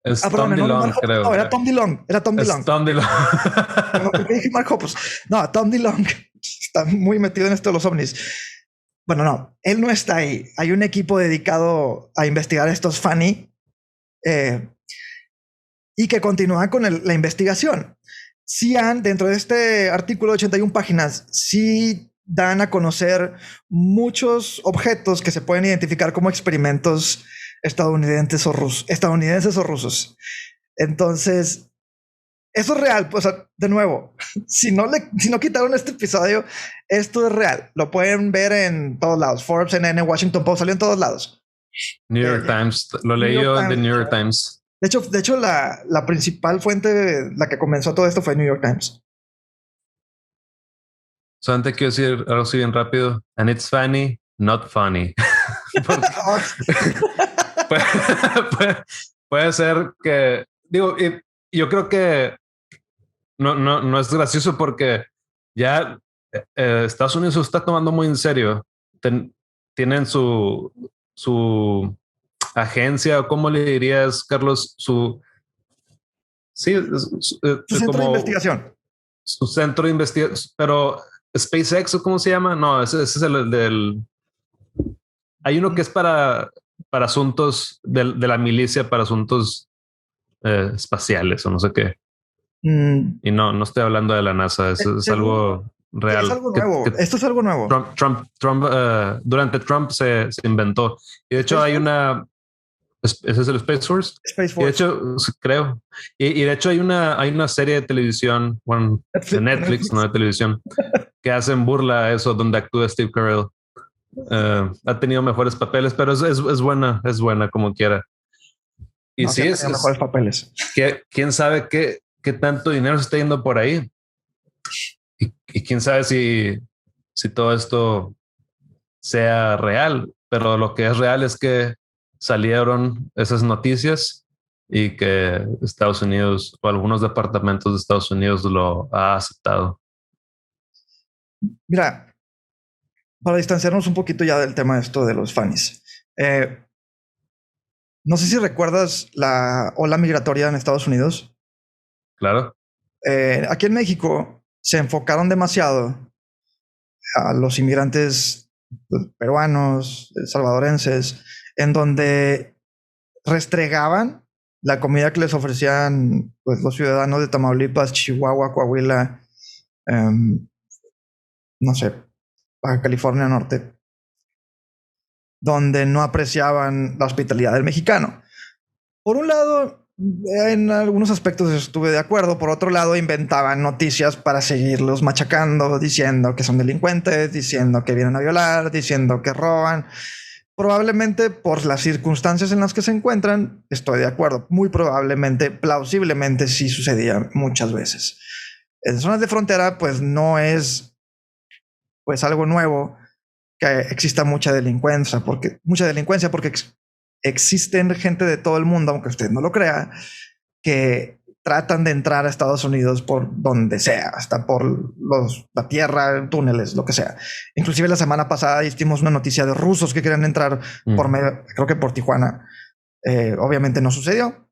[SPEAKER 1] Es Tom DeLonge, creo.
[SPEAKER 2] No, era Tom DeLonge.
[SPEAKER 1] Es Tom DeLonge.
[SPEAKER 2] ¿Por qué dije Mark Hoppus? No, Tom DeLonge está muy metido en esto de los ovnis. Bueno, no, él no está ahí. Hay un equipo dedicado a investigar estos FANI y que continúan con la investigación. Dentro de este artículo de 81 páginas, sí dan a conocer muchos objetos que se pueden identificar como experimentos estadounidenses o rusos. Entonces, eso es real. O sea, de nuevo, si no quitaron este episodio, esto es real. Lo pueden ver en todos lados. Forbes, CNN, Washington Post, salió en todos lados.
[SPEAKER 1] New York Times, lo leí yo en The New York Times.
[SPEAKER 2] De hecho, la principal fuente, la que comenzó todo esto, fue New York Times.
[SPEAKER 1] Solamente quiero decir algo así bien rápido. And it's funny, not funny. puede ser que, digo, yo creo que no es gracioso porque ya Estados Unidos se está tomando muy en serio. Tienen su agencia, ¿cómo le dirías, Carlos? Su
[SPEAKER 2] centro de investigación.
[SPEAKER 1] Su centro de investigación, pero SpaceX, ¿o cómo se llama? No, ese es el del... Hay uno que es para asuntos de la milicia, para asuntos espaciales o no sé qué. Y no estoy hablando de la NASA, es algo real.
[SPEAKER 2] Es algo nuevo. Esto es algo nuevo.
[SPEAKER 1] Trump durante Trump se inventó. Y de hecho hay una... ¿Ese es el Space Force?
[SPEAKER 2] Space Force.
[SPEAKER 1] Y de hecho, creo. Y de hecho hay una serie de televisión, bueno, de Netflix, no de televisión, que hacen burla a eso, donde actúa Steve Carell. Ha tenido mejores papeles, pero es buena como quiera. Y
[SPEAKER 2] no,
[SPEAKER 1] sí, es
[SPEAKER 2] mejores papeles.
[SPEAKER 1] ¿Quién sabe qué tanto dinero se está yendo por ahí? Y quién sabe si todo esto sea real, pero lo que es real es que salieron esas noticias y que Estados Unidos o algunos departamentos de Estados Unidos lo ha aceptado.
[SPEAKER 2] Mira, para distanciarnos un poquito ya del tema de esto de los FANIs, no sé si recuerdas la ola migratoria en Estados Unidos.
[SPEAKER 1] Claro.
[SPEAKER 2] Aquí en México se enfocaron demasiado a los inmigrantes peruanos, salvadorenses, en donde restregaban la comida que les ofrecían pues, los ciudadanos de Tamaulipas, Chihuahua, Coahuila, no sé, Baja California Norte, donde no apreciaban la hospitalidad del mexicano. Por un lado, en algunos aspectos estuve de acuerdo. Por otro lado, inventaban noticias para seguirlos machacando, diciendo que son delincuentes, diciendo que vienen a violar, diciendo que roban. Probablemente por las circunstancias en las que se encuentran, estoy de acuerdo. Muy probablemente, plausiblemente, sí sucedía muchas veces. En zonas de frontera, pues no es pues algo nuevo que exista mucha delincuencia, porque existen gente de todo el mundo, aunque usted no lo crea, que tratan de entrar a Estados Unidos por donde sea, hasta por la tierra, túneles, lo que sea. Inclusive la semana pasada hicimos una noticia de rusos que querían entrar por medio, creo que por Tijuana. Obviamente no sucedió.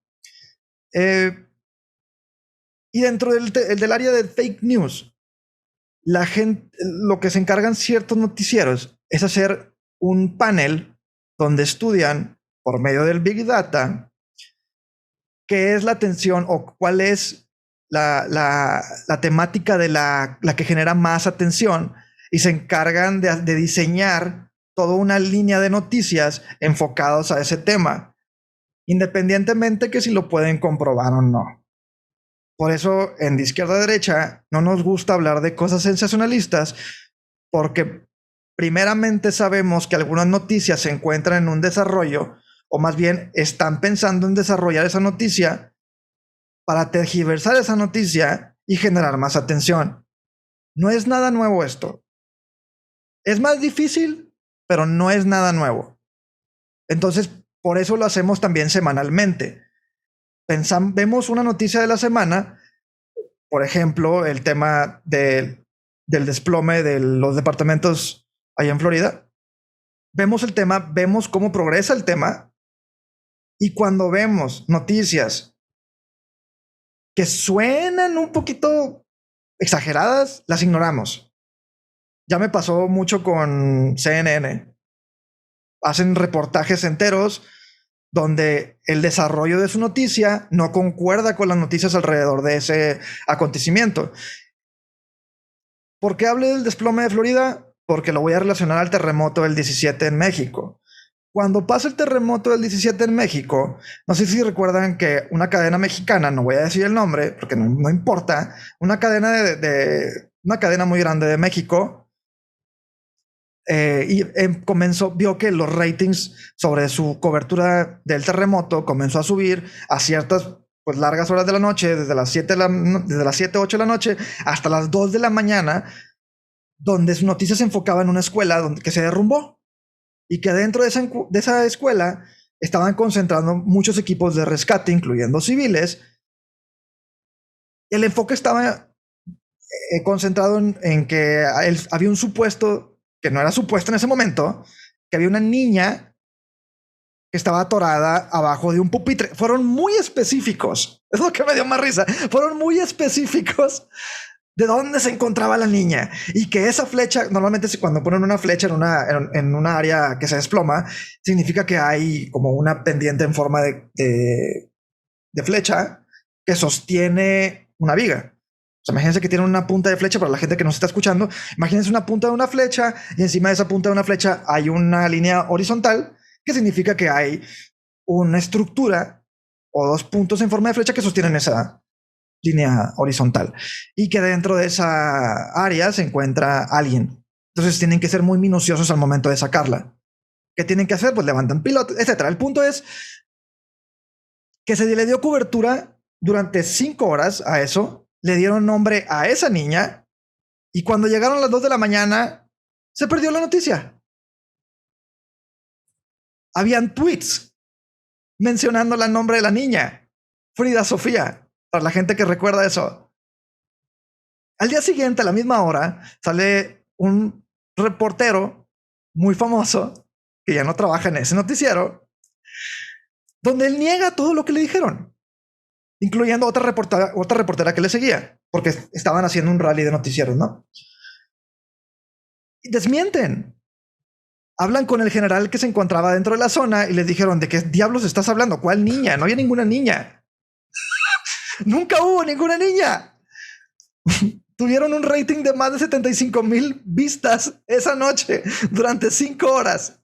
[SPEAKER 2] Y dentro del área de fake news, la gente, lo que se encargan ciertos noticieros es hacer un panel donde estudian por medio del Big Data qué es la atención o cuál es la temática de la que genera más atención y se encargan de diseñar toda una línea de noticias enfocados a ese tema, independientemente que si lo pueden comprobar o no. Por eso en de izquierda a derecha no nos gusta hablar de cosas sensacionalistas, porque primeramente sabemos que algunas noticias se encuentran en un desarrollo, o más bien están pensando en desarrollar esa noticia para tergiversar esa noticia y generar más atención. No es nada nuevo esto. Es más difícil, pero no es nada nuevo. Entonces, por eso lo hacemos también semanalmente. Vemos una noticia de la semana, por ejemplo, el tema del desplome de los departamentos allá en Florida. Vemos el tema, vemos cómo progresa el tema, y cuando vemos noticias que suenan un poquito exageradas, las ignoramos. Ya me pasó mucho con CNN. Hacen reportajes enteros donde el desarrollo de su noticia no concuerda con las noticias alrededor de ese acontecimiento. ¿Por qué hablé del desplome de Florida? Porque lo voy a relacionar al terremoto del 17 en México. Cuando pasa el terremoto del 17 en México, no sé si recuerdan que una cadena mexicana, no voy a decir el nombre porque no importa, una cadena una cadena muy grande de México, vio que los ratings sobre su cobertura del terremoto comenzó a subir a ciertas largas horas de la noche, desde las 7, 8 de la noche hasta las 2 de la mañana, donde su noticia se enfocaba en una escuela que se derrumbó, y que dentro de esa escuela estaban concentrando muchos equipos de rescate, incluyendo civiles. El enfoque estaba concentrado en que había un supuesto, que no era supuesto en ese momento, que había una niña que estaba atorada abajo de un pupitre. Fueron muy específicos. Es lo que me dio más risa. Fueron muy específicos de dónde se encontraba la niña, y que esa flecha, normalmente cuando ponen una flecha en una área que se desploma, significa que hay como una pendiente en forma de flecha que sostiene una viga. O sea, imagínense que tiene una punta de flecha. Para la gente que nos está escuchando, imagínense una punta de una flecha, y encima de esa punta de una flecha hay una línea horizontal, que significa que hay una estructura o dos puntos en forma de flecha que sostienen esa línea horizontal, y que dentro de esa área se encuentra alguien. Entonces tienen que ser muy minuciosos al momento de sacarla. ¿Qué tienen que hacer? Pues levantan pilotos, etcétera. El punto es que se le dio cobertura durante 5 horas a eso, le dieron nombre a esa niña, y cuando llegaron las 2 de la mañana se perdió la noticia. Habían tweets mencionando el nombre de la niña, Frida Sofía. Para la gente que recuerda eso. Al día siguiente, a la misma hora, sale un reportero muy famoso que ya no trabaja en ese noticiero, donde él niega todo lo que le dijeron, incluyendo otra reportera que le seguía, porque estaban haciendo un rally de noticieros, ¿no? Y desmienten. Hablan con el general que se encontraba dentro de la zona y les dijeron: ¿de qué diablos estás hablando? ¿Cuál niña? No había ninguna niña. Nunca hubo ninguna niña. Tuvieron un rating de más de 75,000 vistas esa noche durante 5 horas.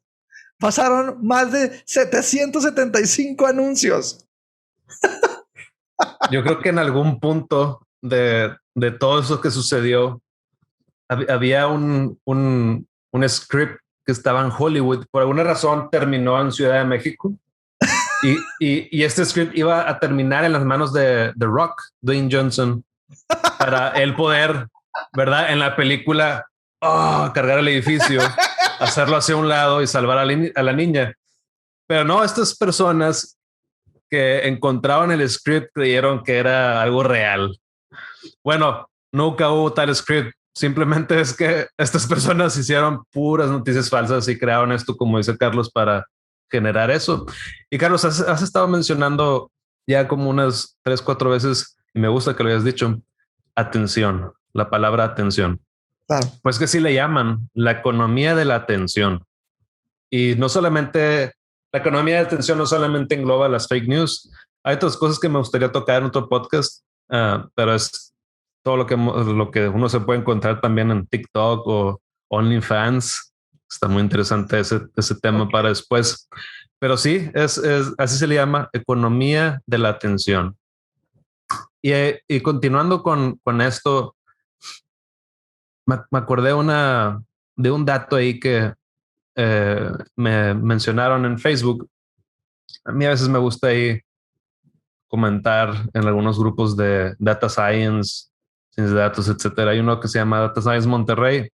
[SPEAKER 2] Pasaron más de 775 anuncios.
[SPEAKER 1] Yo creo que en algún punto de todo eso que sucedió, había un script que estaba en Hollywood. Por alguna razón terminó en Ciudad de México. Y este script iba a terminar en las manos de The Rock, Dwayne Johnson, para él poder, ¿verdad? En la película, cargar el edificio, hacerlo hacia un lado y salvar a la niña. Pero no, estas personas que encontraron el script creyeron que era algo real. Bueno, nunca hubo tal script. Simplemente es que estas personas hicieron puras noticias falsas y crearon esto, como dice Carlos, para generar eso. Y Carlos, has estado mencionando ya como unas 3, 4 veces, y me gusta que lo hayas dicho, atención, la palabra atención.
[SPEAKER 2] Claro.
[SPEAKER 1] Pues que sí le llaman la economía de la atención. Y no solamente, la economía de atención no solamente engloba las fake news. Hay otras cosas que me gustaría tocar en otro podcast, pero es todo lo que uno se puede encontrar también en TikTok o OnlyFans. Está muy interesante ese tema para después. Pero sí, así se le llama economía de la atención. Y continuando con esto, me acordé de un dato ahí que me mencionaron en Facebook. A mí a veces me gusta ahí comentar en algunos grupos de data science, ciencia de datos, etcétera. Hay uno que se llama Data Science Monterrey.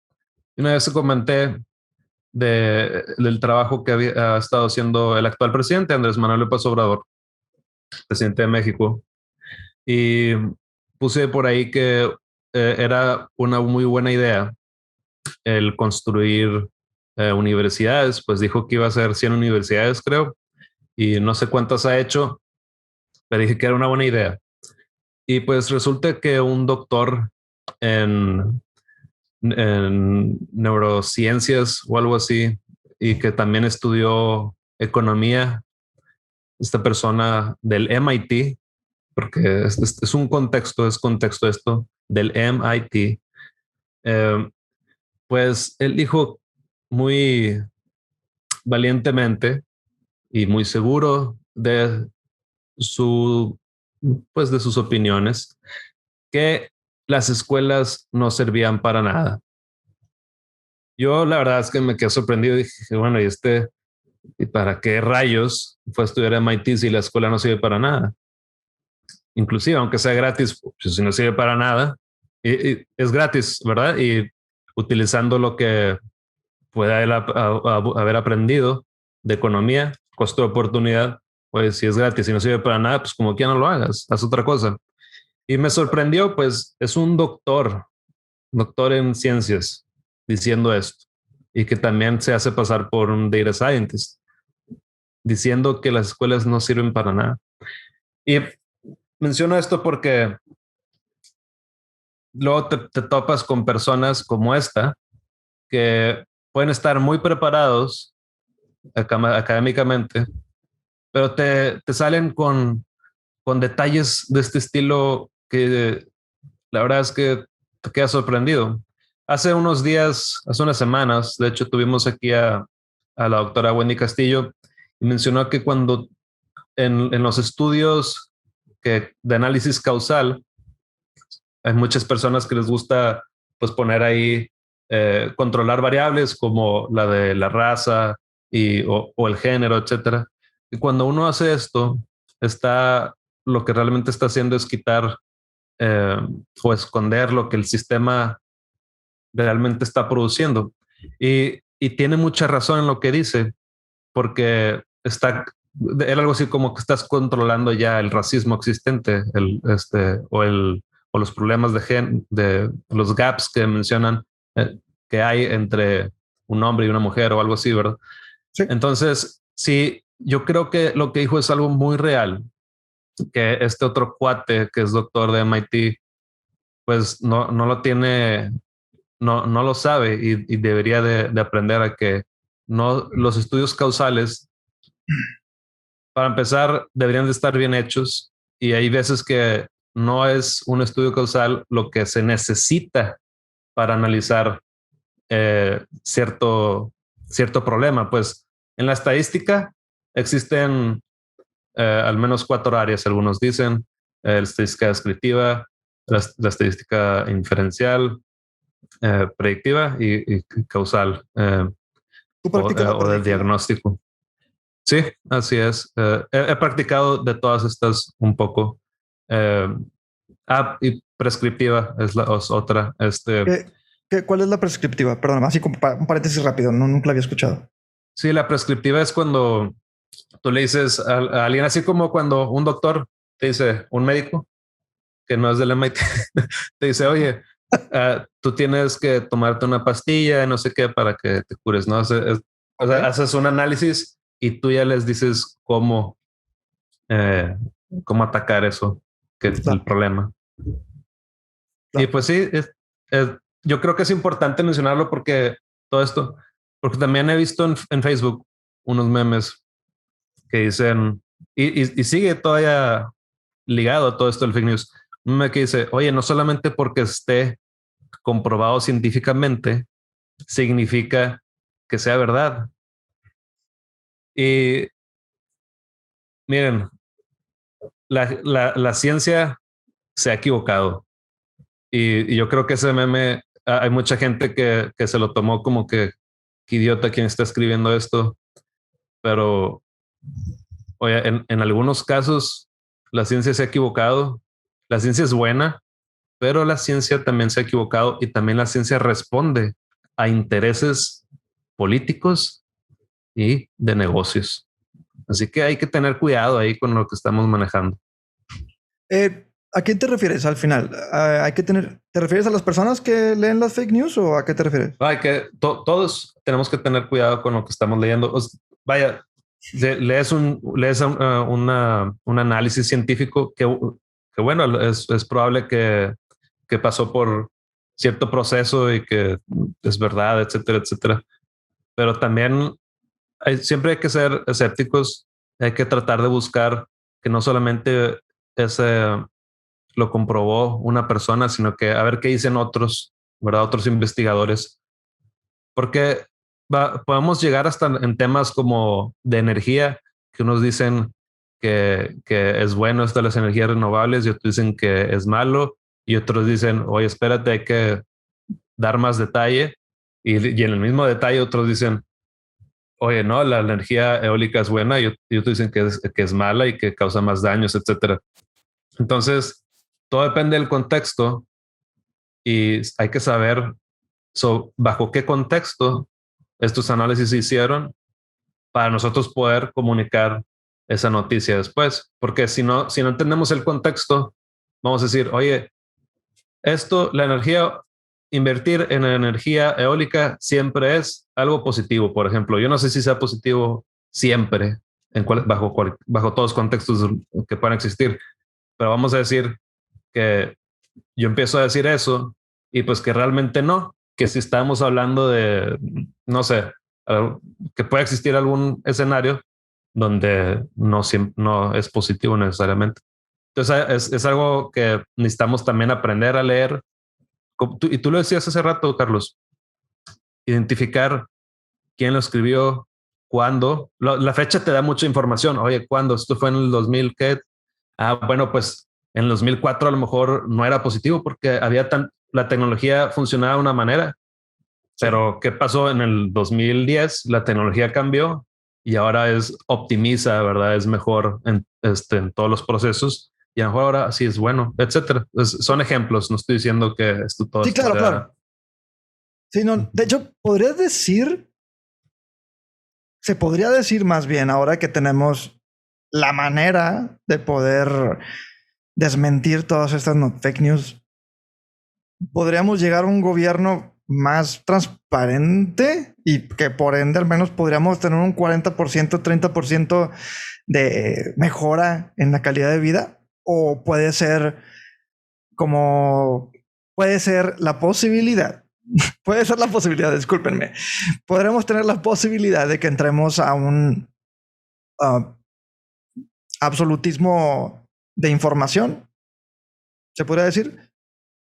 [SPEAKER 1] Y una vez comenté del trabajo que ha estado haciendo el actual presidente, Andrés Manuel López Obrador, presidente de México. Y puse por ahí que era una muy buena idea el construir universidades. Pues dijo que iba a ser 100 universidades, creo, y no sé cuántas ha hecho, pero dije que era una buena idea. Y pues resulta que un doctor en, en neurociencias o algo así, y que también estudió economía, esta persona del MIT, porque es un contexto, es contexto esto, del MIT, eh, pues él dijo muy valientemente y muy seguro su, pues de sus opiniones, que las escuelas no servían para nada. Yo la verdad es que me quedé sorprendido y dije, bueno, ¿y para qué rayos fue a estudiar a MIT si la escuela no sirve para nada? Inclusive, aunque sea gratis, pues, si no sirve para nada, y es gratis, ¿verdad? Y utilizando lo que pueda él haber aprendido de economía, costo de oportunidad, pues si es gratis y no sirve para nada, pues como que ya no lo hagas, haz otra cosa. Y me sorprendió, pues es un doctor en ciencias, diciendo esto, y que también se hace pasar por un data scientist, diciendo que las escuelas no sirven para nada. Y menciono esto porque luego te topas con personas como esta, que pueden estar muy preparados académicamente, pero te salen con detalles de este estilo que la verdad es que te quedas sorprendido. Hace unos días, hace unas semanas, de hecho, tuvimos aquí a la doctora Wendy Castillo y mencionó que cuando en los estudios de análisis causal, hay muchas personas que les gusta pues poner ahí, controlar variables como la de la raza o el género, etcétera. Y cuando uno hace esto, lo que realmente está haciendo es quitar eh, o esconder lo que el sistema realmente está produciendo. Y tiene mucha razón en lo que dice, porque era algo así como que estás controlando ya el racismo existente, o los problemas de los gaps que mencionan, que hay entre un hombre y una mujer o algo así, ¿verdad?
[SPEAKER 2] Sí.
[SPEAKER 1] Entonces, sí, yo creo que lo que dijo es algo muy real, que este otro cuate que es doctor de MIT, pues no lo tiene, no lo sabe y debería de aprender a que no, los estudios causales, para empezar, deberían de estar bien hechos, y hay veces que no es un estudio causal lo que se necesita para analizar cierto problema. Pues en la estadística existen al menos 4 áreas, algunos dicen: la estadística descriptiva, la estadística inferencial, predictiva y causal,
[SPEAKER 2] ¿Tú practicas la
[SPEAKER 1] o de
[SPEAKER 2] predictiva?
[SPEAKER 1] diagnóstico. Sí, así es. He practicado de todas estas un poco. Eh, y prescriptiva es otra.
[SPEAKER 2] ¿Cuál es la prescriptiva? Perdón, así como un paréntesis rápido, no, nunca la había escuchado.
[SPEAKER 1] Sí, la prescriptiva es cuando tú le dices a alguien, así como cuando un doctor te dice, un médico que no es del MIT, te dice, oye, tú tienes que tomarte una pastilla, no sé qué, para que te cures, ¿no? O sea, haces un análisis y tú ya les dices eh, cómo atacar eso, que es el
[SPEAKER 2] Claro,
[SPEAKER 1] problema. Y
[SPEAKER 2] claro.
[SPEAKER 1] pues sí, yo creo que es importante mencionarlo todo esto, porque también he visto en Facebook unos memes que dicen, y sigue todavía ligado a todo esto del fake news, me que dice, oye, no solamente porque esté comprobado científicamente significa que sea verdad. Y miren, la ciencia se ha equivocado. Y yo creo que ese meme, hay mucha gente que se lo tomó como que idiota quien está escribiendo esto, pero oye, en algunos casos la ciencia se ha equivocado, la ciencia es buena, pero la ciencia también se ha equivocado y también la ciencia responde a intereses políticos y de negocios. Así que hay que tener cuidado ahí con lo que estamos manejando.
[SPEAKER 2] ¿A quién te refieres al final? Hay que tener, ¿te refieres a las personas que leen las fake news o a qué te refieres?
[SPEAKER 1] Hay que todos tenemos que tener cuidado con lo que estamos leyendo. Vaya, lees un análisis científico que bueno, es probable que pasó por cierto proceso y que es verdad, etcétera, etcétera. Pero también siempre hay que ser escépticos, hay que tratar de buscar que no solamente ese lo comprobó una persona, sino que a ver qué dicen otros, ¿verdad? Otros investigadores, porque podemos llegar hasta en temas como de energía, que unos dicen que es bueno esto de las energías renovables y otros dicen que es malo y otros dicen, oye, espérate, hay que dar más detalle y en el mismo detalle otros dicen, oye, no, la energía eólica es buena y otros dicen que es mala y que causa más daños, etcétera. Entonces, todo depende del contexto y hay que saber bajo qué contexto estos análisis se hicieron para nosotros poder comunicar esa noticia después. Porque si no entendemos el contexto, vamos a decir, oye, la energía, invertir en energía eólica siempre es algo positivo. Por ejemplo, yo no sé si sea positivo siempre bajo todos los contextos que puedan existir, pero vamos a decir que yo empiezo a decir eso y pues que realmente no, que si estamos hablando de, no sé, que puede existir algún escenario donde no es positivo necesariamente. Entonces es algo que necesitamos también aprender a leer. Y tú lo decías hace rato, Carlos, identificar quién lo escribió, cuándo. La fecha te da mucha información. Oye, ¿cuándo? Esto fue en el 2000, ¿qué? Bueno, pues en el 2004 a lo mejor no era positivo porque la tecnología funcionaba de una manera,
[SPEAKER 2] Sí.
[SPEAKER 1] pero ¿qué pasó en el 2010? La tecnología cambió y ahora optimiza, ¿verdad? Es mejor en todos los procesos y a lo mejor ahora sí es bueno, etcétera. Son ejemplos, no estoy diciendo que esto todo
[SPEAKER 2] Sí, claro, claro. Sí, no, de hecho, se podría decir más bien ahora que tenemos la manera de poder desmentir todas estas fake news, podríamos llegar a un gobierno más transparente y que por ende al menos podríamos tener un 40%, 30% de mejora en la calidad de vida. O puede ser la posibilidad. Puede ser la posibilidad, discúlpenme. Podremos tener la posibilidad de que entremos a un absolutismo de información, se podría decir.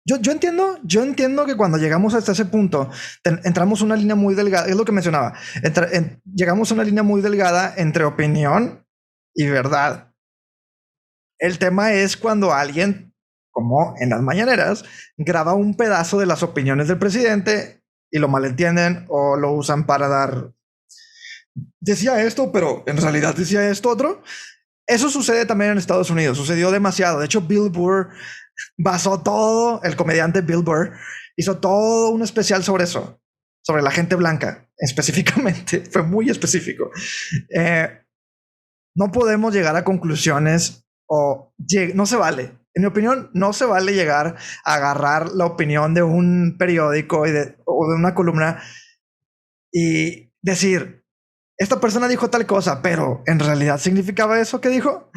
[SPEAKER 2] Yo entiendo que cuando llegamos hasta ese punto, entramos una línea muy delgada, es lo que mencionaba, llegamos a una línea muy delgada entre opinión y verdad. El tema es cuando alguien, como en las mañaneras, graba un pedazo de las opiniones del presidente y lo malentienden o lo usan para decía esto, pero en realidad decía esto otro. Eso sucede también en Estados Unidos, sucedió demasiado. De hecho, Bill Burr el comediante Bill Burr hizo todo un especial sobre eso, sobre la gente blanca, específicamente. Fue muy específico. No podemos llegar a conclusiones no se vale. En mi opinión, no se vale llegar a agarrar la opinión de un periódico o de una columna y decir, esta persona dijo tal cosa, pero en realidad significaba eso que dijo.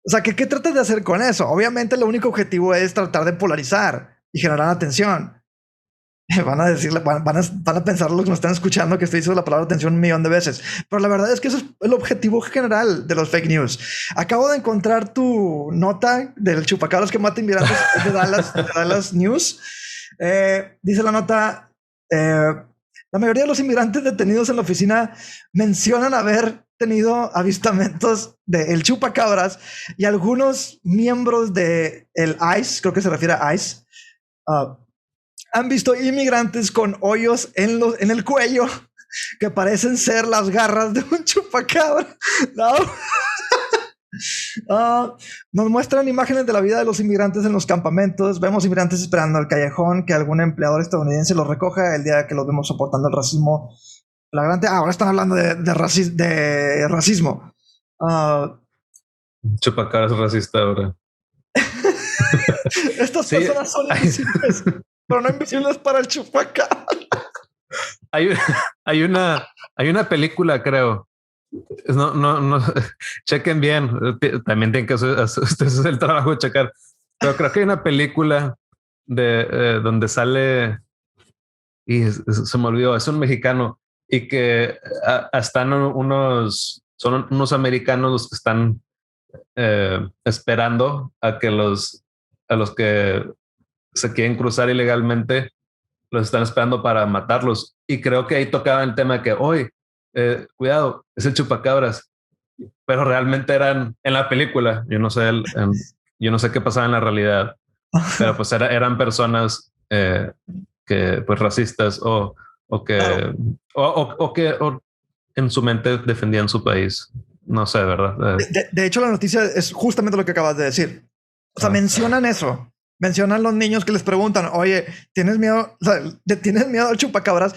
[SPEAKER 2] O sea, ¿qué tratas de hacer con eso? Obviamente, el único objetivo es tratar de polarizar y generar atención. Van a decirle, van a pensar los que nos están escuchando que estoy diciendo la palabra atención 1,000,000 de veces. Pero la verdad es que eso es el objetivo general de los fake news. Acabo de encontrar tu nota del chupacabras que mata inmigrantes de Dallas News. Dice la nota, la mayoría de los inmigrantes detenidos en la oficina mencionan haber tenido avistamientos del chupacabras y algunos miembros de el ICE, creo que se refiere a ICE, han visto inmigrantes con hoyos en el cuello que parecen ser las garras de un chupacabra. No. Nos muestran imágenes de la vida de los inmigrantes en los campamentos. Vemos inmigrantes esperando al callejón que algún empleador estadounidense los recoja el día que los vemos soportando el racismo flagrante. Ahora están hablando de racismo.
[SPEAKER 1] Chupacabras racista ahora.
[SPEAKER 2] Estas personas son invisibles, pero no invisibles para el chupacabra.
[SPEAKER 1] Hay una película, creo. No, chequen bien. También tienen que hacer el trabajo de checar. Pero creo que hay una película de donde sale y se me olvidó, es un mexicano y que están son unos americanos los que están esperando a los que se quieren cruzar ilegalmente, los están esperando para matarlos. Y creo que ahí tocaba el tema de que hoy, cuidado, es el chupacabras, pero realmente eran en la película. Yo no sé qué pasaba en la realidad, pero pues eran personas que pues racistas o que claro. o que en su mente defendían su país. No sé, ¿verdad?
[SPEAKER 2] De hecho, la noticia es justamente lo que acabas de decir. O sea, mencionan eso. Mencionan los niños que les preguntan, oye, ¿tienes miedo? O sea, ¿tienes miedo al chupacabras?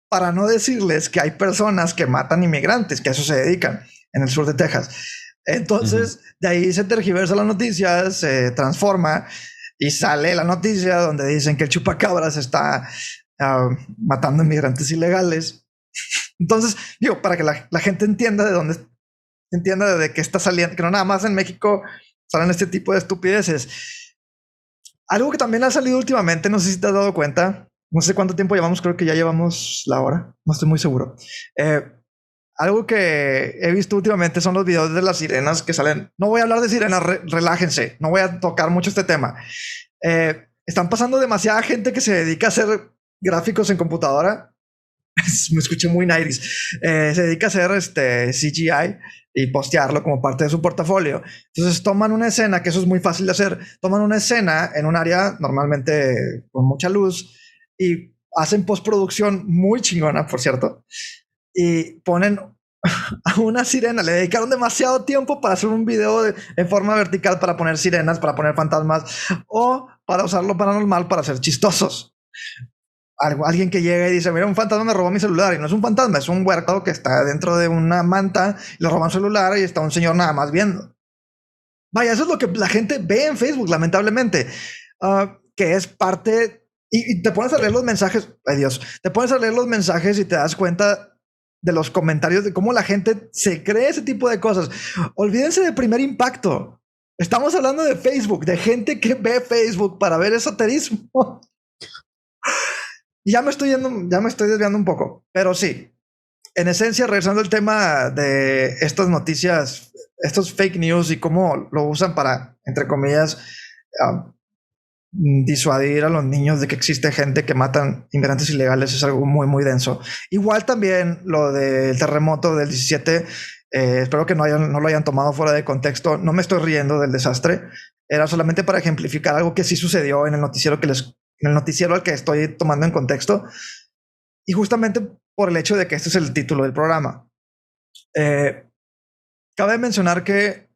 [SPEAKER 2] Para no decirles que hay personas que matan inmigrantes, que a eso se dedican en el sur de Texas. Entonces, de ahí se tergiversa la noticia, se transforma y sale la noticia donde dicen que el chupacabras está matando inmigrantes ilegales. Entonces, digo, para que la gente entienda de qué está saliendo, que no nada más en México salen este tipo de estupideces. Algo que también ha salido últimamente, no sé si te has dado cuenta, no sé cuánto tiempo llevamos, creo que ya llevamos la hora, no estoy muy seguro. Algo que he visto últimamente son los videos de las sirenas que salen. No voy a hablar de sirenas, relájense, no voy a tocar mucho este tema. Están pasando demasiada gente que se dedica a hacer gráficos en computadora. Me escuché muy 90s. Se dedica a hacer CGI y postearlo como parte de su portafolio. Entonces toman una escena, que eso es muy fácil de hacer, toman una escena en un área normalmente con mucha luz y hacen postproducción muy chingona, por cierto, y ponen a una sirena. Le dedicaron demasiado tiempo para hacer un video en forma vertical, para poner sirenas, para poner fantasmas o para usar lo paranormal para ser chistosos. Alguien que llega y dice, mira, un fantasma me robó mi celular, y no es un fantasma, es un huerco que está dentro de una manta, le roban su celular y está un señor nada más viendo. Vaya, eso es lo que la gente ve en Facebook, lamentablemente, que es parte, y te pones a leer los mensajes, ay Dios, te pones a leer los mensajes y te das cuenta de los comentarios de cómo la gente se cree ese tipo de cosas. Olvídense de Primer Impacto. Estamos hablando de Facebook, de gente que ve Facebook para ver esoterismo. Y ya me estoy desviando un poco, pero sí, en esencia, regresando al tema de estas noticias, estos fake news y cómo lo usan para, entre comillas, disuadir a los niños de que existe gente que matan inmigrantes ilegales, es algo muy, muy denso. Igual también lo del terremoto del 17, espero que no lo hayan tomado fuera de contexto. No me estoy riendo del desastre, era solamente para ejemplificar algo que sí sucedió en el noticiero al que estoy tomando en contexto, y justamente por el hecho de que este es el título del programa. Cabe mencionar que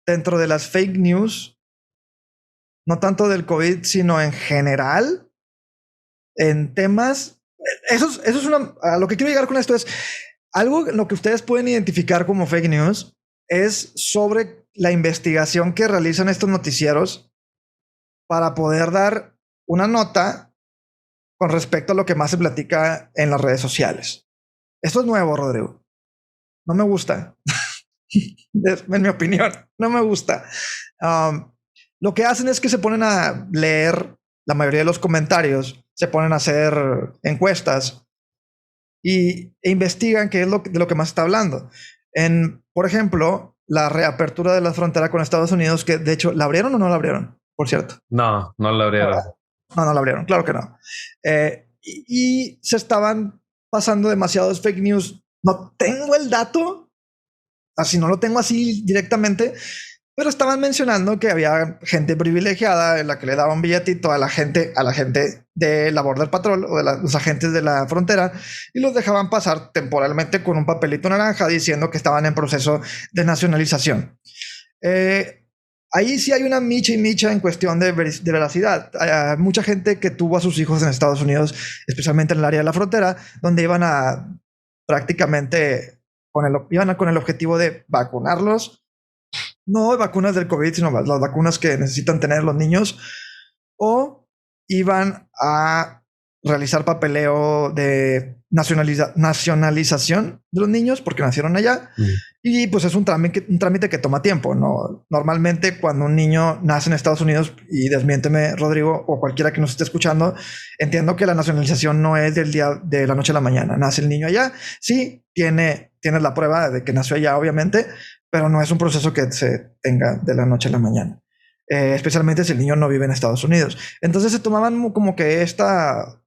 [SPEAKER 2] dentro de las fake news, no tanto del COVID, sino en general, en temas, a lo que quiero llegar con esto es algo en lo que ustedes pueden identificar como fake news, es sobre la investigación que realizan estos noticieros para poder dar una nota con respecto a lo que más se platica en las redes sociales. Esto es nuevo, Rodrigo. No me gusta. En mi opinión, no me gusta. Lo que hacen es que se ponen a leer la mayoría de los comentarios se ponen a hacer encuestas e investigan qué es de lo que más está hablando. Por ejemplo, la reapertura de la frontera con Estados Unidos, que de hecho, ¿la abrieron o no la abrieron? Por cierto.
[SPEAKER 1] No, no la abrieron.
[SPEAKER 2] No la abrieron, claro que no. Y se estaban pasando demasiados fake news. No tengo el dato, así no lo tengo así directamente, pero estaban mencionando que había gente privilegiada en la que le daban billetito a la gente de la Border Patrol o de los agentes de la frontera y los dejaban pasar temporalmente con un papelito naranja diciendo que estaban en proceso de nacionalización. Ahí sí hay una micha y micha en cuestión de veracidad. Hay mucha gente que tuvo a sus hijos en Estados Unidos, especialmente en el área de la frontera, donde iban a prácticamente iban con el objetivo de vacunarlos. No vacunas del COVID, sino las vacunas que necesitan tener los niños. O iban a realizar papeleo de nacionalización de los niños porque nacieron allá. Y pues es un trámite que toma tiempo, ¿no? Normalmente cuando un niño nace en Estados Unidos, y desmiénteme Rodrigo o cualquiera que nos esté escuchando, entiendo que la nacionalización no es del día de la noche a la mañana. Nace el niño allá, sí, tienes la prueba de que nació allá, obviamente, pero no es un proceso que se tenga de la noche a la mañana. Especialmente si el niño no vive en Estados Unidos. Entonces se tomaban como que esta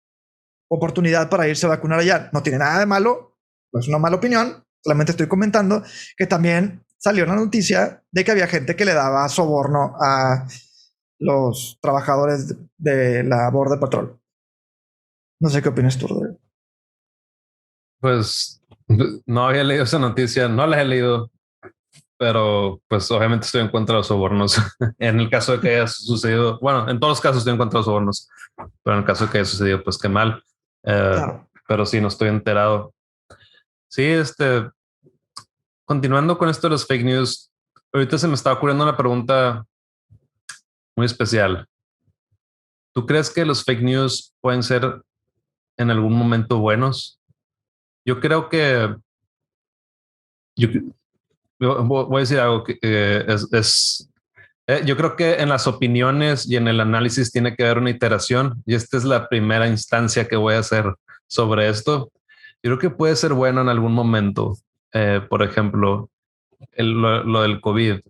[SPEAKER 2] oportunidad para irse a vacunar allá. No tiene nada de malo, no es una mala opinión, solamente estoy comentando que también salió la noticia de que había gente que le daba soborno a los trabajadores de la Border Patrol. No sé qué opinas tú, Rodrigo.
[SPEAKER 1] Pues no había leído esa noticia, no la he leído, pero pues obviamente estoy en contra de los sobornos. En el caso de que haya sucedido, bueno, en todos los casos estoy en contra de los sobornos, pero en el caso de que haya sucedido, pues qué mal. Claro. Pero sí, no estoy enterado. Sí, continuando con esto de los fake news, ahorita se me está ocurriendo una pregunta muy especial. ¿Tú crees que los fake news pueden ser en algún momento buenos? Yo creo que voy a decir algo que yo creo que en las opiniones y en el análisis tiene que haber una iteración, y esta es la primera instancia que voy a hacer sobre esto. Yo creo que puede ser bueno en algún momento. Por ejemplo, lo del COVID.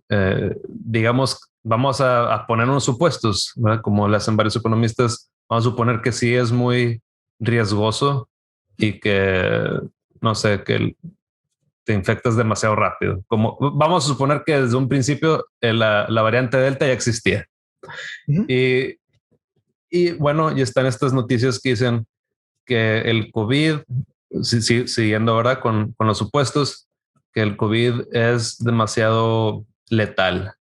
[SPEAKER 1] Digamos, vamos a poner unos supuestos, ¿verdad? Como lo hacen varios economistas. Vamos a suponer que sí es muy riesgoso y que, no sé, que te infectas demasiado rápido. Como vamos a suponer que desde un principio la variante Delta ya existía. Uh-huh. Y bueno, ya están estas noticias que dicen que el COVID, siguiendo ahora con los supuestos, que el COVID es demasiado letal.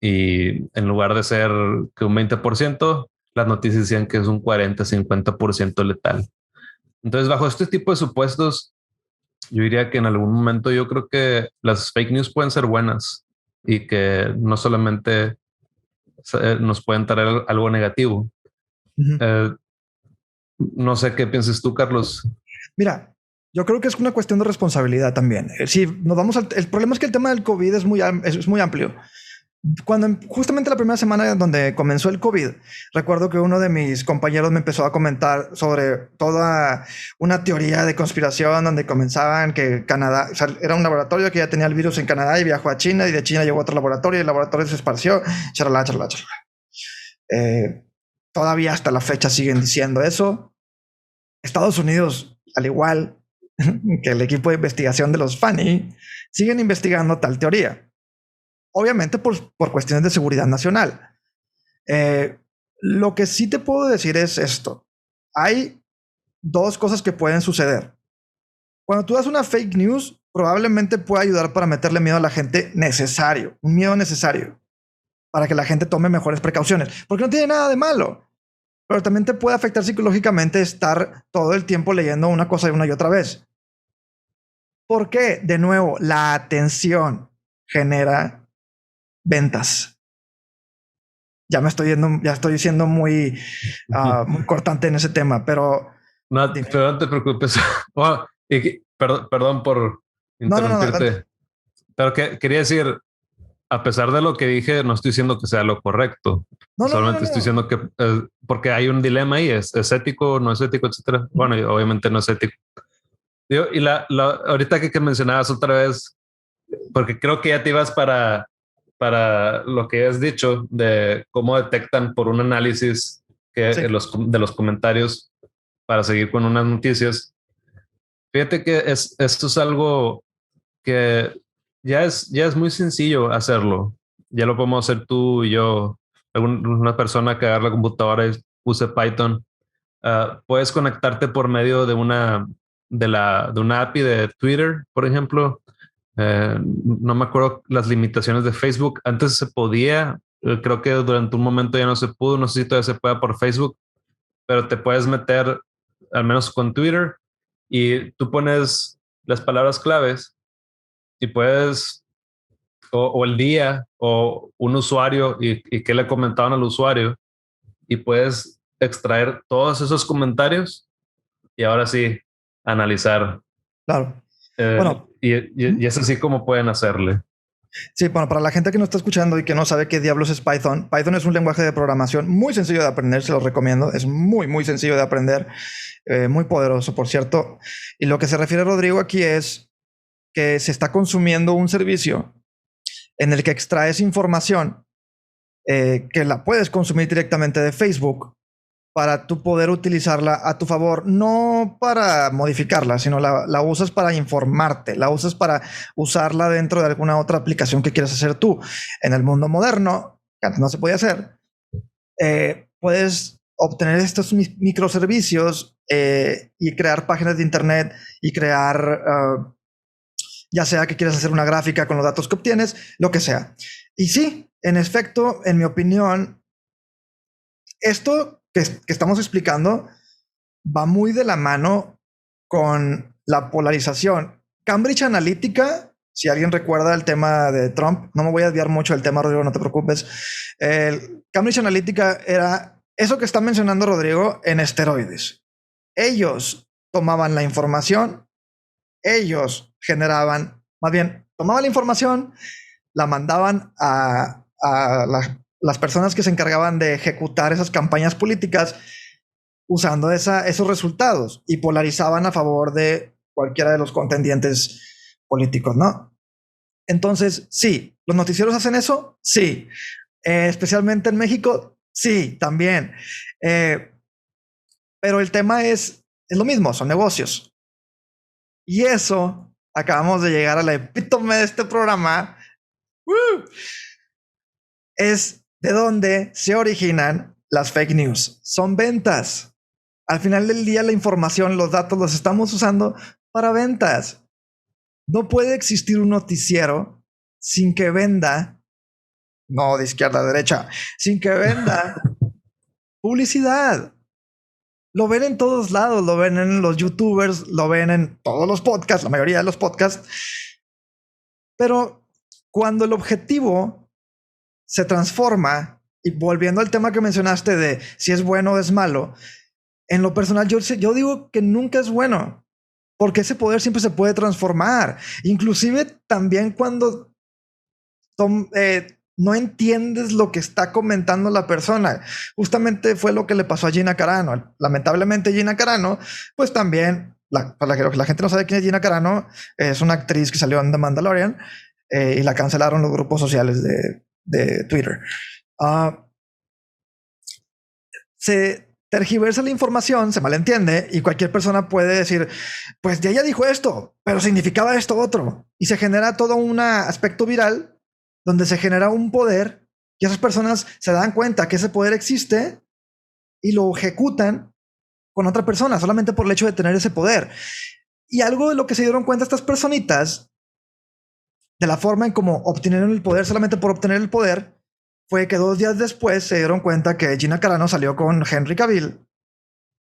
[SPEAKER 1] Y en lugar de ser que un 20%, las noticias decían que es un 40-50% letal. Entonces, bajo este tipo de supuestos, yo diría que en algún momento yo creo que las fake news pueden ser buenas y que no solamente nos pueden traer algo negativo. Uh-huh. No sé qué piensas tú, Carlos.
[SPEAKER 2] Mira, yo creo que es una cuestión de responsabilidad también. Si nos vamos el problema es que el tema del COVID es muy amplio. Cuando justamente la primera semana donde comenzó el COVID, recuerdo que uno de mis compañeros me empezó a comentar sobre toda una teoría de conspiración donde comenzaban que Canadá, o sea, era un laboratorio que ya tenía el virus en Canadá y viajó a China, y de China llegó a otro laboratorio y el laboratorio se esparció. Charalá. Todavía hasta la fecha siguen diciendo eso. Estados Unidos, al igual que el equipo de investigación de los Fanny, siguen investigando tal teoría. Obviamente por cuestiones de seguridad nacional. Lo que sí te puedo decir es esto. Hay dos cosas que pueden suceder. Cuando tú das una fake news, probablemente puede ayudar para meterle miedo a la gente necesario. Un miedo necesario. Para que la gente tome mejores precauciones. Porque no tiene nada de malo. Pero también te puede afectar psicológicamente estar todo el tiempo leyendo una cosa una y otra vez. ¿Por qué? De nuevo, la atención genera ventas. Ya estoy siendo muy cortante en ese tema, pero
[SPEAKER 1] pero no te preocupes. Perdón por interrumpirte. No. Pero quería decir, a pesar de lo que dije, no estoy diciendo que sea lo correcto.
[SPEAKER 2] No, no, no, no,
[SPEAKER 1] Solamente estoy
[SPEAKER 2] no.
[SPEAKER 1] diciendo que porque hay un dilema ahí, es ético, no es ético, etcétera. Bueno, y obviamente no es ético. Digo, y ahorita que mencionabas otra vez, porque creo que ya te ibas para lo que has dicho de cómo detectan por un análisis que
[SPEAKER 2] Sí,
[SPEAKER 1] de los comentarios para seguir con unas noticias. Fíjate que esto es algo que ya es muy sencillo hacerlo. Ya lo podemos hacer tú y yo, una persona que agarra la computadora y use Python. Puedes conectarte por medio de de una API de Twitter, por ejemplo. No me acuerdo las limitaciones de Facebook. Antes se podía, creo que durante un momento ya no se pudo. No sé si todavía se puede por Facebook, pero te puedes meter al menos con Twitter y tú pones las palabras claves y puedes, o el día, o un usuario y qué le comentaban al usuario, y puedes extraer todos esos comentarios y ahora sí analizar.
[SPEAKER 2] claro. Bueno,
[SPEAKER 1] Y es así como pueden hacerle.
[SPEAKER 2] sí, bueno, para la gente que no está escuchando y que no sabe qué diablos es Python, Python es un lenguaje de programación muy sencillo de aprender, se lo recomiendo. Es muy, muy sencillo de aprender, muy poderoso, por cierto. Y lo que se refiere Rodrigo aquí es que se está consumiendo un servicio en el que extraes información que la puedes consumir directamente de Facebook para tú poder utilizarla a tu favor, no para modificarla, sino la usas para informarte, la usas para usarla dentro de alguna otra aplicación que quieras hacer tú. En el mundo moderno, que antes no se podía hacer, puedes obtener estos microservicios y crear páginas de internet y crear, ya sea que quieras hacer una gráfica con los datos que obtienes, lo que sea. Y sí, en efecto, en mi opinión, esto que estamos explicando va muy de la mano con la polarización. Cambridge Analytica, si alguien recuerda el tema de Trump, no me voy a desviar mucho del tema, Rodrigo, no te preocupes. Cambridge Analytica era eso que está mencionando Rodrigo en esteroides. Ellos tomaban la información, ellos generaban, más bien, tomaban la información, la mandaban a las personas que se encargaban de ejecutar esas campañas políticas usando esos resultados y polarizaban a favor de cualquiera de los contendientes políticos, ¿no? Entonces, sí, ¿los noticieros hacen eso? Sí. Especialmente en México, sí, también. Pero el tema es lo mismo, son negocios. Y eso, acabamos de llegar a la epítome de este programa, es de donde se originan las fake news. Son ventas. Al final del día, la información, los datos los estamos usando para ventas. No puede existir un noticiero sin que venda, no de izquierda a derecha, sin que venda publicidad. Lo ven en todos lados, lo ven en los youtubers, lo ven en todos los podcasts, la mayoría de los podcasts. Pero cuando el objetivo se transforma, y volviendo al tema que mencionaste de si es bueno o es malo, en lo personal yo digo que nunca es bueno, porque ese poder siempre se puede transformar. Inclusive también cuando no entiendes lo que está comentando la persona. Justamente fue lo que le pasó a Gina Carano. Lamentablemente Gina Carano, pues también, para que la gente no sabe quién es Gina Carano, es una actriz que salió en The Mandalorian y la cancelaron los grupos sociales de Twitter. Se tergiversa la información, se malentiende y cualquier persona puede decir, pues ya ella dijo esto, pero significaba esto otro. Y se genera todo un aspecto viral donde se genera un poder y esas personas se dan cuenta que ese poder existe y lo ejecutan con otra persona solamente por el hecho de tener ese poder. Y algo de lo que se dieron cuenta estas personitas, de la forma en cómo obtenieron el poder solamente por obtener el poder, fue que 2 días después se dieron cuenta que Gina Carano salió con Henry Cavill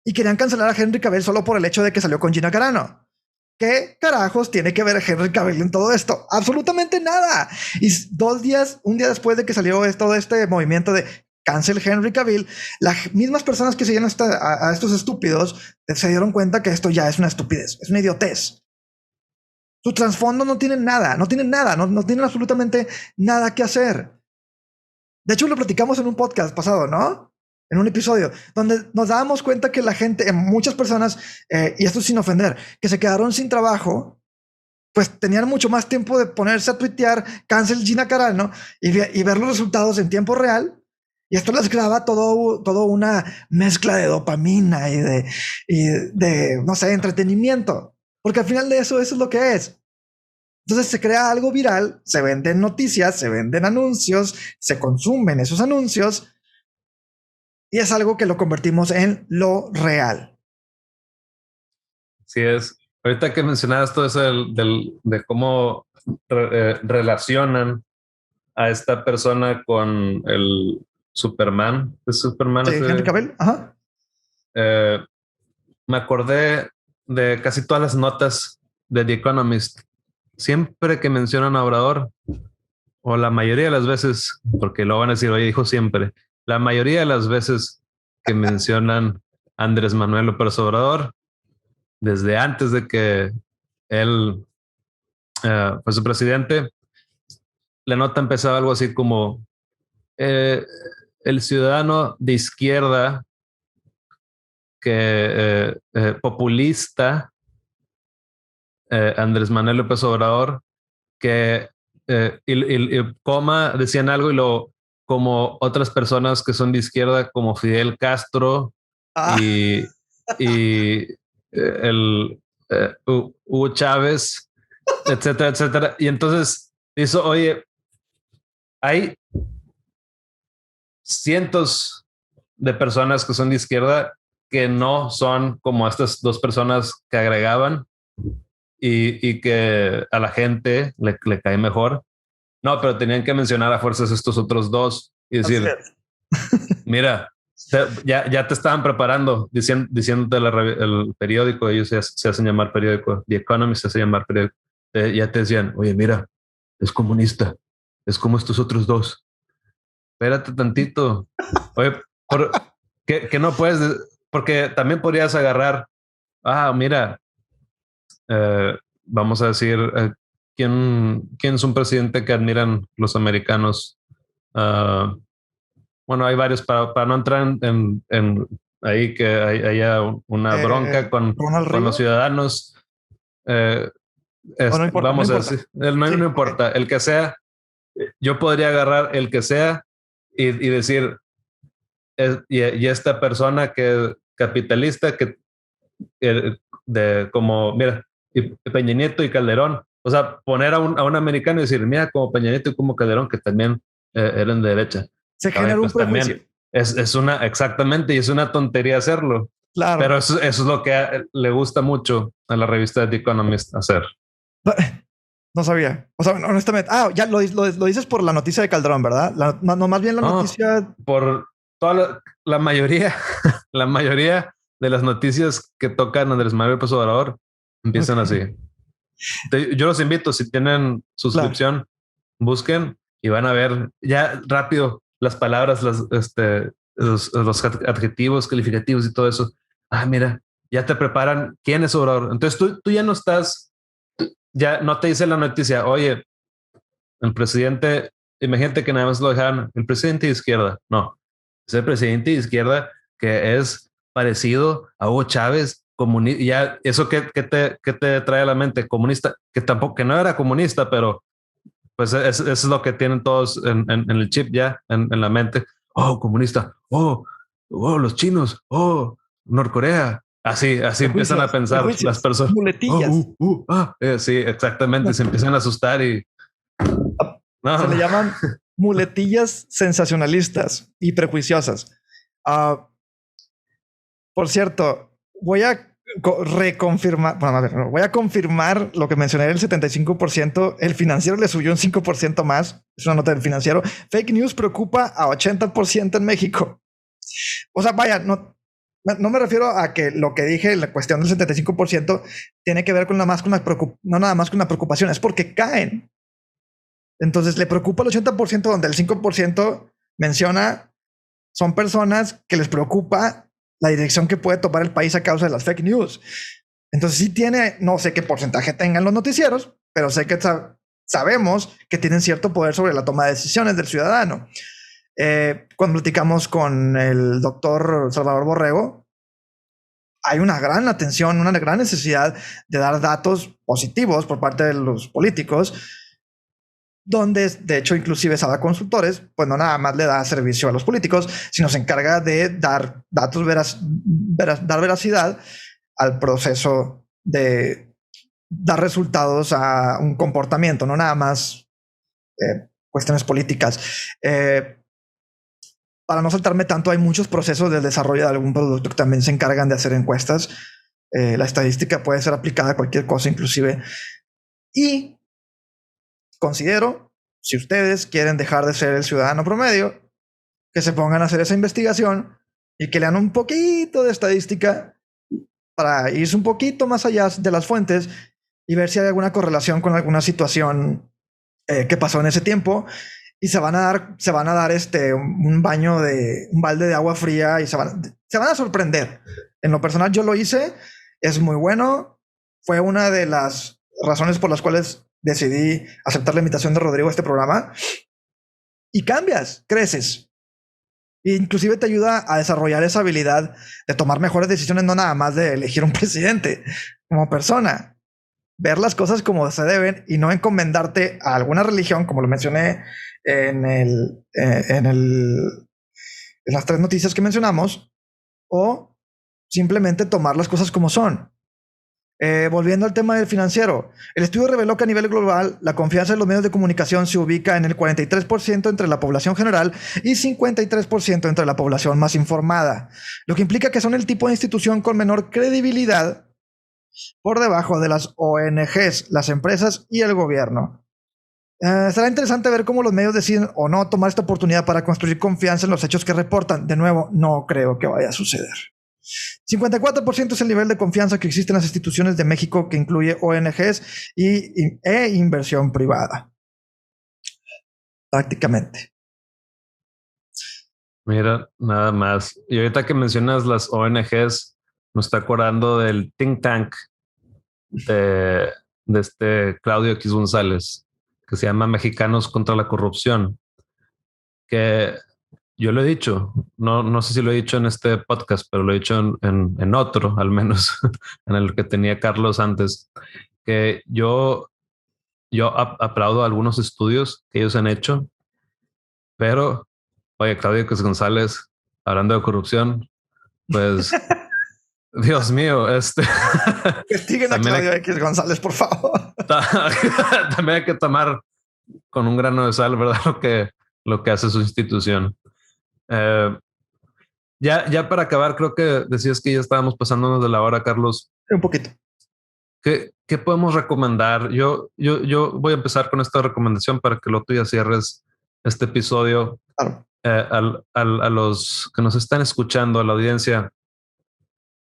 [SPEAKER 2] y querían cancelar a Henry Cavill solo por el hecho de que salió con Gina Carano. ¿Qué carajos tiene que ver Henry Cavill en todo esto? Absolutamente nada. Y un día después de que salió todo este movimiento de cancel Henry Cavill, las mismas personas que seguían a estos estúpidos se dieron cuenta que esto ya es una estupidez, es una idiotez. Su trasfondo no tienen nada, no tienen absolutamente nada que hacer. De hecho, lo platicamos en un podcast pasado, ¿no? En un episodio, donde nos dábamos cuenta que la gente, muchas personas, y esto sin ofender, que se quedaron sin trabajo, pues tenían mucho más tiempo de ponerse a tuitear cancel Gina Carano y ver los resultados en tiempo real. Y esto les creaba todo una mezcla de dopamina y de, no sé, entretenimiento. Porque al final de eso es lo que es. Entonces se crea algo viral, se venden noticias, se venden anuncios, se consumen esos anuncios y es algo que lo convertimos en lo real.
[SPEAKER 1] Sí es. Ahorita que mencionabas todo eso de cómo relacionan a esta persona con el Superman. ¿Es Superman?
[SPEAKER 2] Sí, Henry Cavill. Ajá.
[SPEAKER 1] Me acordé de casi todas las notas de The Economist. Siempre que mencionan a Obrador, o la mayoría de las veces, porque lo van a decir, oye, dijo siempre, la mayoría de las veces que mencionan a Andrés Manuel López Obrador, desde antes de que él fue su presidente, la nota empezaba algo así como el ciudadano de izquierda que populista Andrés Manuel López Obrador, que coma decían algo y lo como otras personas que son de izquierda como Fidel Castro y el Hugo Chávez, etcétera, etcétera. Y entonces dice, oye, hay cientos de personas que son de izquierda que no son como estas dos personas que agregaban y que a la gente le cae mejor. No, pero tenían que mencionar a fuerzas estos otros dos y decir, mira, ya te estaban preparando, diciéndote el periódico, ellos se hacen llamar periódico, The Economist se hace llamar periódico, ya te decían, oye, mira, es comunista, es como estos otros dos. Espérate tantito. Oye, que no puedes, porque también podrías agarrar, mira, vamos a decir, ¿quién es un presidente que admiran los americanos? Bueno, hay varios para no entrar en ahí que haya una bronca con los ciudadanos. No importa, vamos a decir, no importa, el que sea, yo podría agarrar el que sea y decir, y esta persona que capitalista que de como, mira, y Peña Nieto y Calderón, o sea, poner a un americano y decir, mira, como Peña Nieto y como Calderón, que también eran de derecha.
[SPEAKER 2] Se genera un prejuicio.
[SPEAKER 1] Es una, exactamente, y es una tontería hacerlo. Claro. Pero eso es lo que le gusta mucho a la revista de The Economist hacer.
[SPEAKER 2] No sabía. O sea, honestamente, ya lo dices por la noticia de Calderón, ¿verdad? No, más bien la noticia.
[SPEAKER 1] Por toda la mayoría, la mayoría de las noticias que tocan Andrés Manuel López Obrador empiezan así. Yo los invito, si tienen suscripción, busquen y van a ver ya rápido las palabras, los adjetivos, calificativos y todo eso. Mira, ya te preparan quién es Obrador. Entonces tú ya no estás, ya no te dice la noticia, oye, el presidente, imagínate que nada más lo dejaran el presidente de izquierda. No, es el presidente de izquierda que es parecido a Hugo Chávez, comunista. Ya eso que te trae a la mente, comunista, que no era comunista, pero pues eso es lo que tienen todos en el chip ya, en la mente. Oh, comunista. Oh, los chinos. Oh, Norcorea. Así empiezan a pensar las personas.
[SPEAKER 2] Muletillas.
[SPEAKER 1] Sí, exactamente. Se empiezan a asustar y
[SPEAKER 2] se le llaman muletillas sensacionalistas y prejuiciosas. Por cierto, voy a reconfirmar, voy a confirmar lo que mencioné del 75%. El Financiero le subió un 5% más. Es una nota del Financiero. Fake news preocupa a 80% en México. O sea, vaya, no me refiero a que lo que dije, la cuestión del 75%, tiene que ver con no nada más con una preocupación, es porque caen. Entonces le preocupa el 80%, donde el 5% menciona son personas que les preocupa la dirección que puede tomar el país a causa de las fake news. Entonces sí tiene, no sé qué porcentaje tengan los noticieros, pero sé que sabemos que tienen cierto poder sobre la toma de decisiones del ciudadano. Cuando platicamos con el doctor Salvador Borrego, hay una gran atención, una gran necesidad de dar datos positivos por parte de los políticos, donde de hecho inclusive Sada Consultores, pues no nada más le da servicio a los políticos, sino se encarga de dar datos, dar veracidad al proceso de dar resultados a un comportamiento, no nada más cuestiones políticas. Para no saltarme tanto, hay muchos procesos de desarrollo de algún producto que también se encargan de hacer encuestas. La estadística puede ser aplicada a cualquier cosa, inclusive. Y considero, si ustedes quieren dejar de ser el ciudadano promedio, que se pongan a hacer esa investigación y que lean un poquito de estadística para irse un poquito más allá de las fuentes y ver si hay alguna correlación con alguna situación que pasó en ese tiempo, y se van a dar un balde de agua fría y se van a sorprender. En lo personal yo lo hice, es muy bueno, fue una de las razones por las cuales decidí aceptar la invitación de Rodrigo a este programa, y cambias, creces. E inclusive te ayuda a desarrollar esa habilidad de tomar mejores decisiones, no nada más de elegir un presidente como persona. Ver las cosas como se deben y no encomendarte a alguna religión, como lo mencioné en las 3 noticias que mencionamos, o simplemente tomar las cosas como son. Volviendo al tema del financiero, el estudio reveló que a nivel global la confianza en los medios de comunicación se ubica en el 43% entre la población general y 53% entre la población más informada, lo que implica que son el tipo de institución con menor credibilidad, por debajo de las ONGs, las empresas y el gobierno. Será interesante ver cómo los medios deciden o no tomar esta oportunidad para construir confianza en los hechos que reportan. De nuevo, no creo que vaya a suceder. 54% es el nivel de confianza que existe en las instituciones de México, que incluye ONGs e inversión privada. Prácticamente.
[SPEAKER 1] Mira, nada más. Y ahorita que mencionas las ONGs, me está acordando del think tank de este Claudio X González, que se llama Mexicanos contra la Corrupción, que yo lo he dicho, no sé si lo he dicho en este podcast, pero lo he dicho en otro, al menos en el que tenía Carlos antes, que yo aplaudo algunos estudios que ellos han hecho, pero oye, Claudio X González, hablando de corrupción, pues Dios mío,
[SPEAKER 2] Investiguen a Claudio X González, por favor.
[SPEAKER 1] También hay que tomar con un grano de sal, ¿verdad? Lo que hace su institución. Ya para acabar, creo que decías que ya estábamos pasándonos de la hora, Carlos.
[SPEAKER 2] Un poquito.
[SPEAKER 1] ¿Qué podemos recomendar? Yo voy a empezar con esta recomendación para que luego tú ya cierres este episodio.
[SPEAKER 2] Claro.
[SPEAKER 1] A los que nos están escuchando, a la audiencia,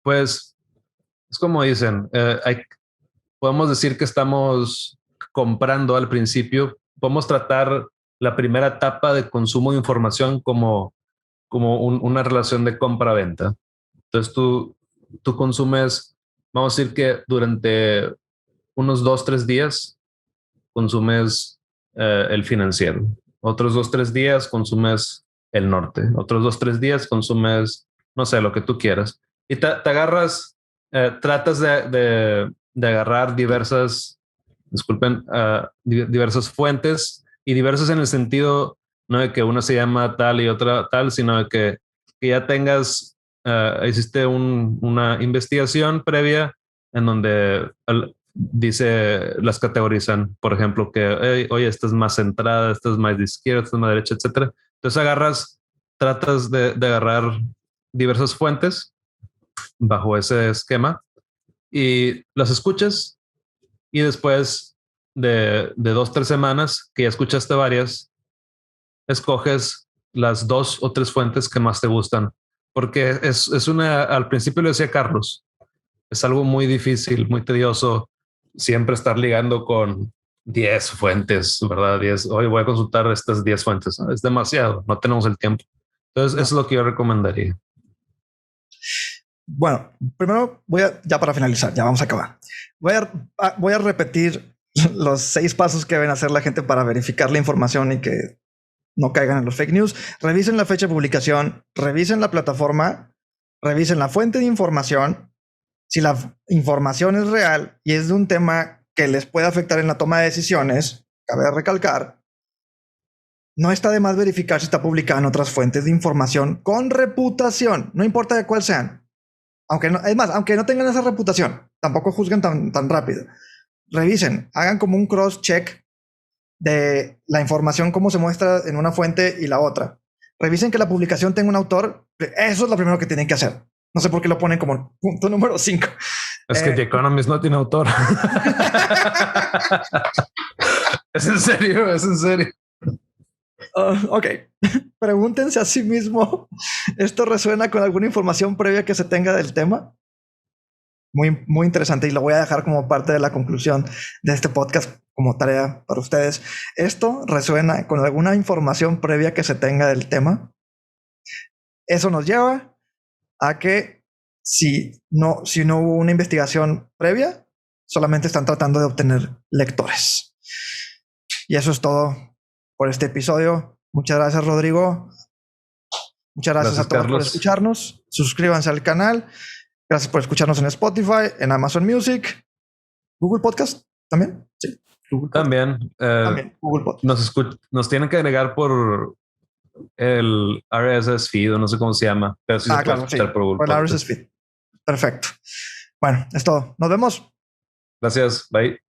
[SPEAKER 1] pues es como dicen, podemos decir que estamos comprando al principio, podemos tratar la primera etapa de consumo de información como una relación de compra-venta. Entonces tú consumes, vamos a decir que durante unos 2-3 días consumes el financiero, otros 2-3 días consumes el norte, otros 2-3 días consumes, no sé, lo que tú quieras. Y te agarras, tratas de agarrar diversas fuentes, y diversas en el sentido no de que una se llama tal y otra tal, sino de que ya tengas, hiciste una investigación previa en donde las categorizan, por ejemplo, que oye, esta es más centrada, esta es más de izquierda, esta es más derecha, etcétera. Entonces tratas de agarrar diversas fuentes bajo ese esquema y las escuchas, y después de 2-3 semanas que ya escuchaste varias, escoges las 2 o 3 fuentes que más te gustan, porque al principio lo decía Carlos, es algo muy difícil, muy tedioso, siempre estar ligando con 10 fuentes, ¿verdad? Hoy voy a consultar estas 10 fuentes. Es demasiado, no tenemos el tiempo. Entonces, eso es lo que yo recomendaría.
[SPEAKER 2] Bueno, primero ya para finalizar, ya vamos a acabar. Voy a repetir los 6 pasos que deben hacer la gente para verificar la información y que no caigan en los fake news. Revisen la fecha de publicación, revisen la plataforma, revisen la fuente de información. Si la información es real y es de un tema que les puede afectar en la toma de decisiones, cabe recalcar, no está de más verificar si está publicada en otras fuentes de información con reputación, no importa de cuál sean. Aunque no tengan esa reputación, tampoco juzguen tan rápido. Revisen, hagan como un cross-check de la información como se muestra en una fuente y la otra. Revisen que la publicación tenga un autor. Eso es lo primero que tienen que hacer. No sé por qué lo ponen como punto número 5.
[SPEAKER 1] Es que The Economist no tiene autor. Es en serio, es en serio.
[SPEAKER 2] Ok. Pregúntense a sí mismo, ¿esto resuena con alguna información previa que se tenga del tema? Muy, muy interesante, y lo voy a dejar como parte de la conclusión de este podcast como tarea para ustedes. ¿Esto resuena con alguna información previa que se tenga del tema? Eso nos lleva a que si no hubo una investigación previa, solamente están tratando de obtener lectores. Y eso es todo por este episodio. Muchas gracias, Rodrigo. Muchas gracias a todos por escucharnos. Suscríbanse al canal. Gracias por escucharnos en Spotify, en Amazon Music, Google Podcast también. Sí,
[SPEAKER 1] Google también.
[SPEAKER 2] También Google Podcast.
[SPEAKER 1] Nos tienen que agregar por el RSS feed, o no sé cómo se llama, pero sí se puede escuchar por Google
[SPEAKER 2] Podcast. Por el RSS feed. Perfecto. Bueno, es todo. Nos vemos.
[SPEAKER 1] Gracias. Bye.